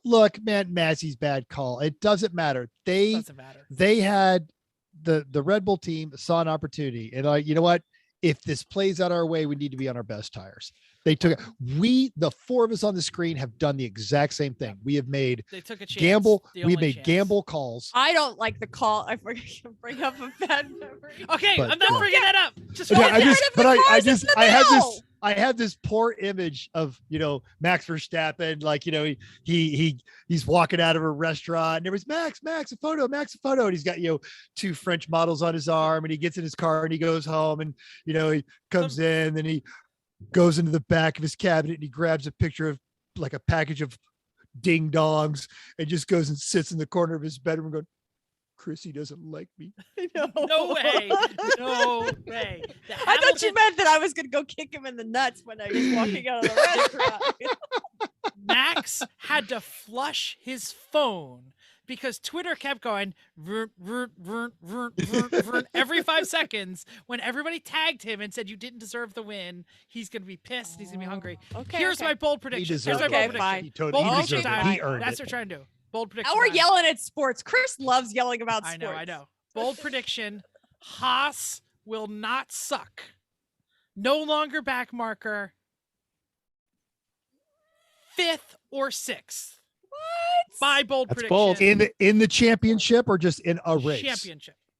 Speaker 2: Look, man, Masi's bad call. It doesn't matter. They had the Red Bull team saw an opportunity, and you know what? If this plays out our way, we need to be on our best tires. They took the four of us on the screen have done the exact same thing. We have made
Speaker 1: They took a chance.
Speaker 2: gamble.
Speaker 1: The
Speaker 2: We
Speaker 1: only
Speaker 2: made
Speaker 1: chance.
Speaker 2: gamble calls.
Speaker 3: I don't like the call. I forgot to bring up a bad memory.
Speaker 1: Okay,
Speaker 2: But,
Speaker 1: I'm not
Speaker 2: yeah.
Speaker 1: bringing that up. Just
Speaker 2: Yeah,
Speaker 1: hold
Speaker 2: I
Speaker 1: it.
Speaker 2: just,
Speaker 3: rid of
Speaker 2: but
Speaker 3: the
Speaker 2: I
Speaker 3: cars
Speaker 2: just,
Speaker 3: in the
Speaker 2: I had this,
Speaker 3: middle.
Speaker 2: I had this poor image of, Max Verstappen, like, he's walking out of a restaurant and there was Max, a photo. And he's got, two French models on his arm and he gets in his car and he goes home and, he comes in, then he goes into the back of his cabinet and he grabs a picture of like a package of ding dongs and just goes and sits in the corner of his bedroom going, Chrissy doesn't like me.
Speaker 3: No.
Speaker 1: No way. No way.
Speaker 3: I thought you meant that I was going to go kick him in the nuts when I was walking out of the restaurant.
Speaker 1: Max had to flush his phone because Twitter kept going every 5 seconds. When everybody tagged him and said you didn't deserve the win, he's going to be pissed. He's going to be hungry.
Speaker 3: Okay.
Speaker 1: Here's my bold prediction. Here's my
Speaker 2: deserved
Speaker 1: bold
Speaker 2: it.
Speaker 1: prediction.
Speaker 3: Fine.
Speaker 2: He totally
Speaker 1: Bold
Speaker 2: he
Speaker 1: prediction
Speaker 2: deserved it.
Speaker 1: time.
Speaker 2: He earned
Speaker 1: That's
Speaker 2: it.
Speaker 1: what we're trying to do. Bold prediction.
Speaker 3: Now we're
Speaker 1: time.
Speaker 3: yelling at sports. Chris loves yelling about
Speaker 1: I
Speaker 3: sports.
Speaker 1: know. Bold prediction. Haas will not suck. No longer back marker. 5th or 6th.
Speaker 3: What?
Speaker 1: My bold
Speaker 4: That's
Speaker 1: prediction.
Speaker 4: bold.
Speaker 2: In the championship or just in a race?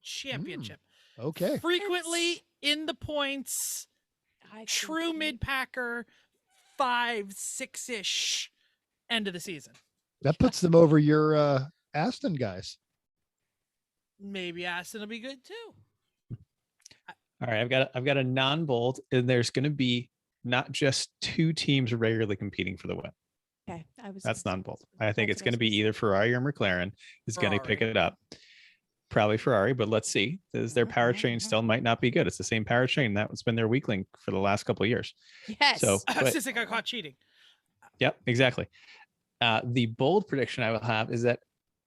Speaker 1: Championship.
Speaker 2: Okay.
Speaker 1: Frequently in the points. True mid packer. 5, 6-ish. End of the season.
Speaker 2: That puts them over your Aston guys.
Speaker 1: Maybe Aston will be good too.
Speaker 4: All right, I've got a non-bold, and there's going to be not just 2 teams regularly competing for the win.
Speaker 3: Okay.
Speaker 4: That's non-bold. I think
Speaker 3: That's
Speaker 4: it's
Speaker 3: what I
Speaker 4: going to
Speaker 3: was
Speaker 4: be
Speaker 3: gonna
Speaker 4: either Ferrari or McLaren is going to pick
Speaker 1: Ferrari.
Speaker 4: it up. Probably Ferrari, but let's see. Their powertrain still might not be good. It's the same powertrain that's been their weak link for the last couple of years.
Speaker 3: Yes.
Speaker 4: So, but,
Speaker 1: Since they got caught cheating.
Speaker 4: yep, exactly. The bold prediction I will have is that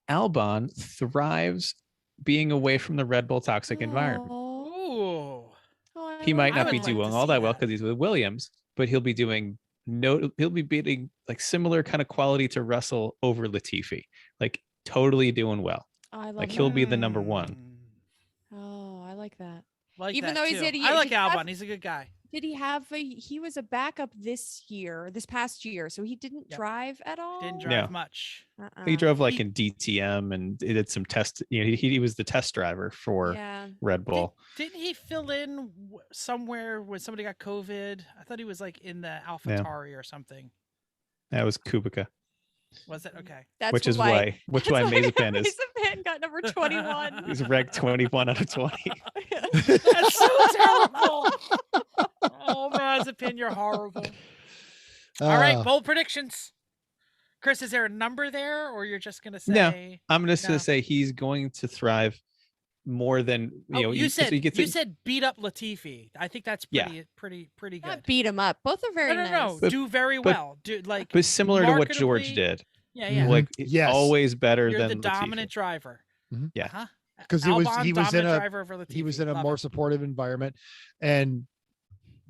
Speaker 4: Albon thrives being away from the Red Bull toxic environment.
Speaker 1: Ooh.
Speaker 4: He might
Speaker 1: I
Speaker 4: not
Speaker 1: would
Speaker 4: be
Speaker 1: like to
Speaker 4: doing all
Speaker 1: see
Speaker 4: that well
Speaker 1: that.
Speaker 4: because he's with Williams, but he'll be beating like similar kind of quality to Russell over Latifi, like totally doing well.
Speaker 3: I love
Speaker 4: Like he'll
Speaker 3: that.
Speaker 4: be the number one.
Speaker 3: Oh, I like that.
Speaker 1: Like
Speaker 3: Even
Speaker 1: that
Speaker 3: though he's
Speaker 1: too.
Speaker 3: idiot,
Speaker 1: I like
Speaker 3: did he have-
Speaker 1: Albon. He's a good guy.
Speaker 3: Did he have he was a backup this past year, so he didn't
Speaker 1: Yep.
Speaker 3: drive at all?
Speaker 1: Didn't
Speaker 4: No.
Speaker 1: drive much.
Speaker 4: He drove like
Speaker 1: He-
Speaker 4: in DTM and he did some test. He was the test driver for
Speaker 3: Yeah.
Speaker 4: Red Bull.
Speaker 1: Didn't he fill in somewhere when somebody got COVID? I thought he was like in the AlphaTauri or something.
Speaker 4: That was Kubica,
Speaker 1: Was it? Okay.
Speaker 3: That's
Speaker 4: which is why Mazepin is
Speaker 3: Mazepin got number 21.
Speaker 4: he's ranked 21 out of 20.
Speaker 1: That's so terrible. Oh, Mazepin, you're horrible. All right, bold predictions. Chris, is there a number there, or you're just gonna say?
Speaker 4: No, I'm just
Speaker 1: No.
Speaker 4: going to say he's going to thrive more than
Speaker 1: You said
Speaker 4: he gets
Speaker 1: you said beat up Latifi. I think that's
Speaker 4: Yeah.
Speaker 1: pretty good.
Speaker 3: Not beat him up. Both are very
Speaker 1: no,
Speaker 3: nice.
Speaker 1: do very
Speaker 4: but-
Speaker 1: well. Do like
Speaker 4: but similar to what George
Speaker 1: marketably-
Speaker 4: did.
Speaker 1: Yeah.
Speaker 4: Like
Speaker 2: Yes.
Speaker 4: always better
Speaker 1: You're
Speaker 4: than
Speaker 1: the dominant
Speaker 4: Latifi.
Speaker 1: driver.
Speaker 4: Yeah.
Speaker 1: Uh-huh.
Speaker 2: 'Cause he was in
Speaker 1: dominant
Speaker 2: a-
Speaker 1: driver over Latifi.
Speaker 2: He was in a
Speaker 1: Love
Speaker 2: more
Speaker 1: it.
Speaker 2: supportive environment and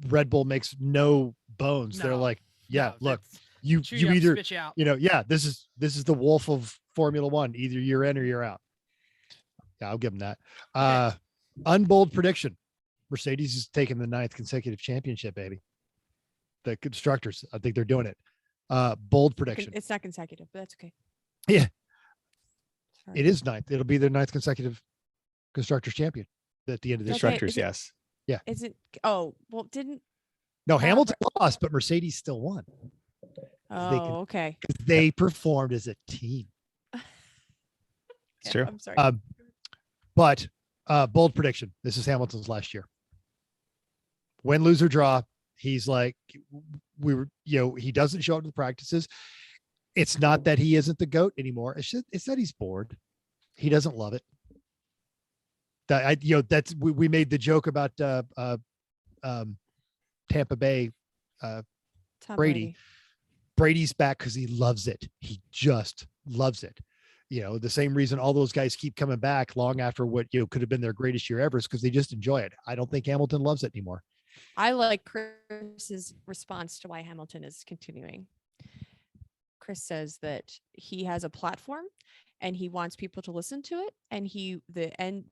Speaker 2: Red Bull makes no bones. They're
Speaker 1: No,
Speaker 2: like, yeah,
Speaker 1: No,
Speaker 2: look,
Speaker 1: that's-
Speaker 2: you
Speaker 1: chew you up,
Speaker 2: either,
Speaker 1: spit you out.
Speaker 2: this is the wolf of Formula One. Either you're in or you're out. Yeah, I'll give him that. Unbold prediction. Mercedes is taking the 9th consecutive championship, baby. The constructors, I think they're doing it. Bold prediction.
Speaker 3: It's not consecutive, but that's okay.
Speaker 2: Yeah.
Speaker 3: Sorry.
Speaker 2: It is 9th. It'll be their 9th consecutive constructors champion at the end of this
Speaker 3: Okay,
Speaker 2: year.
Speaker 4: Constructors,
Speaker 3: is it-
Speaker 4: yes.
Speaker 3: Is it? Oh, well, didn't.
Speaker 2: No, Hamilton lost, but Mercedes still won.
Speaker 3: Oh,
Speaker 2: They can-
Speaker 3: okay.
Speaker 2: 'Cause they performed as a team.
Speaker 4: It's
Speaker 3: Yeah,
Speaker 4: true.
Speaker 3: I'm sorry.
Speaker 2: But bold prediction. This is Hamilton's last year. Win, lose, or draw. He's like, he doesn't show up to the practices. It's not that he isn't the GOAT anymore. It's that he's bored. He doesn't love it. We made the joke about Tampa Bay.
Speaker 3: Tom
Speaker 2: Brady. Brady's back because he loves it. He just loves it. The same reason all those guys keep coming back long after what could have been their greatest year ever is because they just enjoy it. I don't think Hamilton loves it anymore.
Speaker 3: I like Chris's response to why Hamilton is continuing. Chris says that he has a platform and he wants people to listen to it, and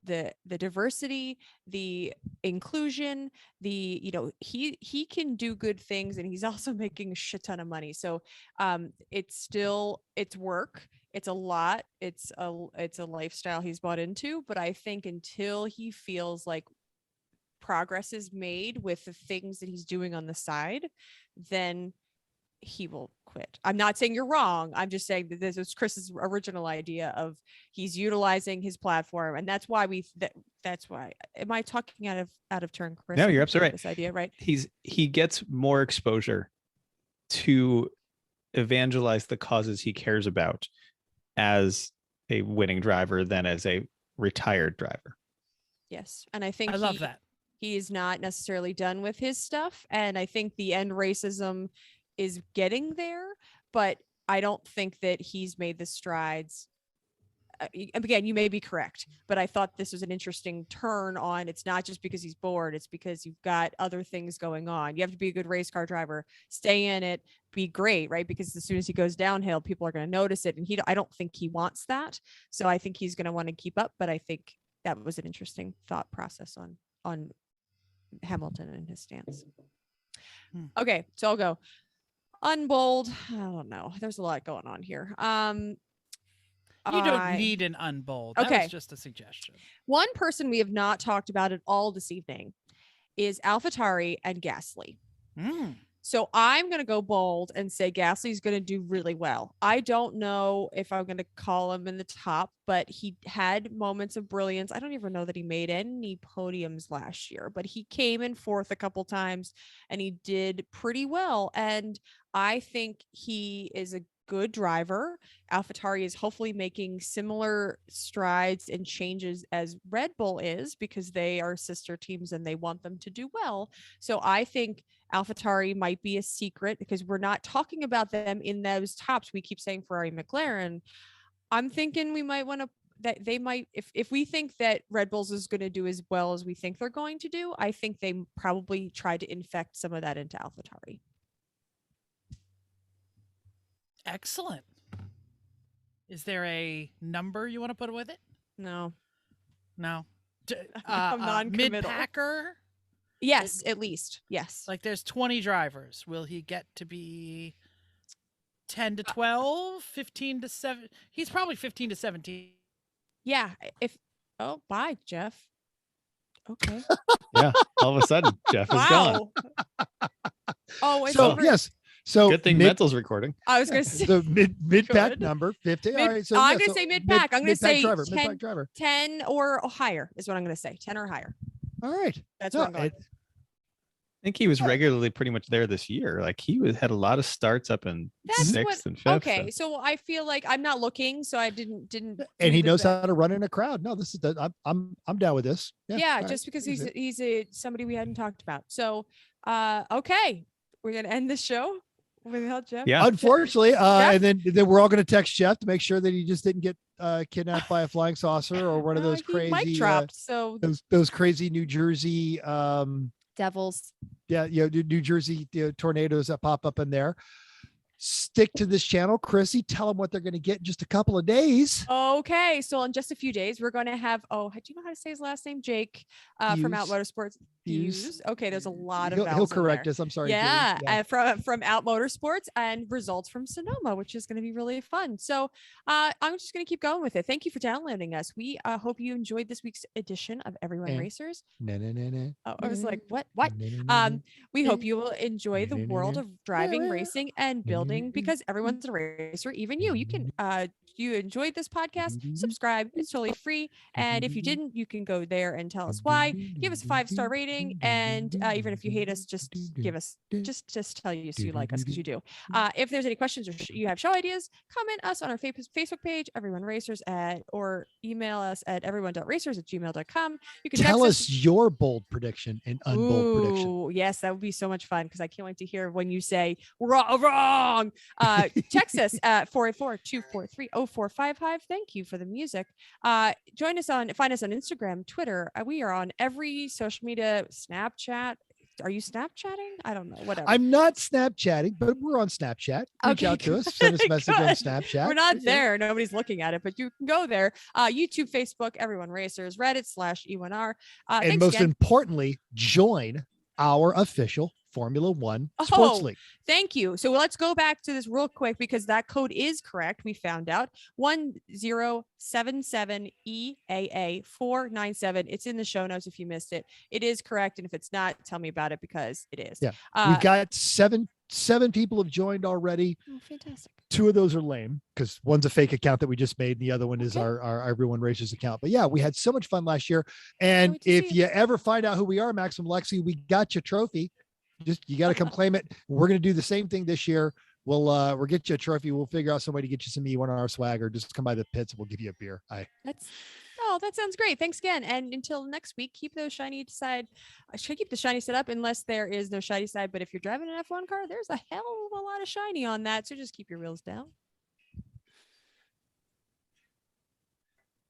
Speaker 3: the diversity, the inclusion, he can do good things, and he's also making a shit ton of money. So it's work, it's a lot, it's a lifestyle he's bought into, but I think until he feels like progress is made with the things that he's doing on the side, then he will quit. I'm not saying you're wrong. I'm just saying that this was Chris's original idea of he's utilizing his platform, and that's why that's why. Am I talking out of turn, Chris?
Speaker 4: No, you're absolutely right.
Speaker 3: This idea, right?
Speaker 4: He gets more exposure to evangelize the causes he cares about as a winning driver than as a retired driver.
Speaker 3: Yes, and I think
Speaker 1: I love that.
Speaker 3: He is not necessarily done with his stuff, and I think the end racism is getting there, but I don't think that he's made the strides. Again, you may be correct, but I thought this was an interesting turn on. It's not just because he's bored, it's because you've got other things going on. You have to be a good race car driver, stay in it, be great, right? Because as soon as he goes downhill, people are going to notice it, and I don't think he wants that. So I think he's going to want to keep up, but I think that was an interesting thought process on Hamilton and his stance. Okay, so I'll go unbold. I don't know. There's a lot going on here.
Speaker 1: You don't need an unbold. That was just a suggestion.
Speaker 3: One person we have not talked about at all this evening is AlphaTauri and Gasly. So I'm going to go bold and say Gasly's going to do really well. I don't know if I'm going to call him in the top, but he had moments of brilliance. I don't even know that he made any podiums last year, but he came in fourth a couple times and he did pretty well. And I think he is a good driver. AlphaTauri is hopefully making similar strides and changes as Red Bull is, because they are sister teams and they want them to do well. So I think AlphaTauri might be a secret, because we're not talking about them in those tops. We keep saying Ferrari, McLaren. I'm thinking we might want to, that they might, if we think that Red Bulls is going to do as well as we think they're going to do, I think they probably try to infect some of that into AlphaTauri.
Speaker 1: Excellent. Is there a number you want to put with it?
Speaker 3: No.
Speaker 1: I'm non-committal. Mid-packer?
Speaker 3: Yes, at least. Yes.
Speaker 1: Like there's 20 drivers. Will he get to be 10 to 12, 15 to 7? He's probably 15 to 17.
Speaker 3: Yeah. Bye, Jeff. Okay.
Speaker 4: Yeah. All of a sudden, Jeff is gone.
Speaker 2: Yes. So
Speaker 4: good thing Mental's recording.
Speaker 3: I was going to say
Speaker 2: the mid pack number 50. All right. So
Speaker 3: I'm going to say mid pack. I'm going to say
Speaker 2: driver,
Speaker 3: 10 or higher is what I'm going to say. 10 or higher.
Speaker 2: All right.
Speaker 3: That's what I'm going.
Speaker 4: I think he was regularly pretty much there this year. Like he had a lot of starts up in sixth and fifth.
Speaker 3: Okay, so I feel like I'm not looking, so I didn't.
Speaker 2: And he knows how to run in a crowd. No, this is I'm down with this.
Speaker 3: Yeah, just because he's somebody we hadn't talked about. So, okay, we're gonna end this show without Jeff.
Speaker 4: Yeah,
Speaker 2: unfortunately, and then we're all gonna text Jeff to make sure that he just didn't get kidnapped by a flying saucer or one of those crazy
Speaker 3: mic dropped. So
Speaker 2: those crazy New Jersey
Speaker 3: Devils.
Speaker 2: Yeah, New Jersey tornadoes that pop up in there. Stick to this channel, Chrissy. Tell them what they're going to get in just a couple of days.
Speaker 3: Okay, so in just a few days, we're going to have. Do you know how to say his last name? Jake from Out Motorsports. Hughes. Okay, there's a lot of.
Speaker 2: He'll correct us. I'm sorry.
Speaker 3: Yeah, from Out Motorsports and results from Sonoma, which is going to be really fun. So I'm just going to keep going with it. Thank you for downloading us. We hope you enjoyed this week's edition of Everyone Racers.
Speaker 2: No.
Speaker 3: Oh, I was like, what? We hope you will enjoy the world of driving, racing, and building, because everyone's a racer, even you. You can you enjoyed this podcast, subscribe. It's totally free. And if you didn't, you can go there and tell us why. Give us a 5-star rating. And even if you hate us, just give us, just tell you so you like us, because you do. If there's any questions or you have show ideas, comment us on our Facebook page, Everyone Racers, or email us at everyone.racers@gmail.com. You can
Speaker 2: tell us your bold prediction and unbold prediction.
Speaker 3: Yes, that would be so much fun, because I can't wait to hear when you say wrong. Text us at 484-243-0455. Thank you for the music. Find us on Instagram, Twitter. We are on every social media, Snapchat, Are you Snapchatting? I don't know. Whatever.
Speaker 2: I'm not Snapchatting, but we're on Snapchat. Reach
Speaker 3: Okay,
Speaker 2: out to
Speaker 3: good.
Speaker 2: us. Send us a message on
Speaker 3: Good.
Speaker 2: Snapchat.
Speaker 3: We're not there. Nobody's looking at it, but you can go there. YouTube, Facebook, Everyone Racers, Reddit /E1R.
Speaker 2: And
Speaker 3: Thanks
Speaker 2: most
Speaker 3: again.
Speaker 2: importantly, join our official Formula One Sports
Speaker 3: Oh,
Speaker 2: League.
Speaker 3: Thank you. So let's go back to this real quick because that code is correct. We found out 1077EAA497. It's in the show notes if you missed it. It is correct. And if it's not, tell me about it because it is.
Speaker 2: Yeah. We've got seven people have joined already.
Speaker 3: Oh, fantastic.
Speaker 2: 2 of those are lame because one's a fake account that we just made. And the other one is our Everyone Races account. But yeah, we had so much fun last year. And if you ever find out who we are, Maxim Lexi, we got your trophy. You got to come claim it. We're going to do the same thing this year. We'll get you a trophy. We'll figure out some way to get you some E1R swag, or just come by the pits. We'll give you a beer.
Speaker 3: That sounds great. Thanks again. And until next week, keep those shiny side. I should keep the shiny set up unless there is no shiny side. But if you're driving an F1 car, there's a hell of a lot of shiny on that. So just keep your wheels down.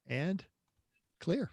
Speaker 2: And clear.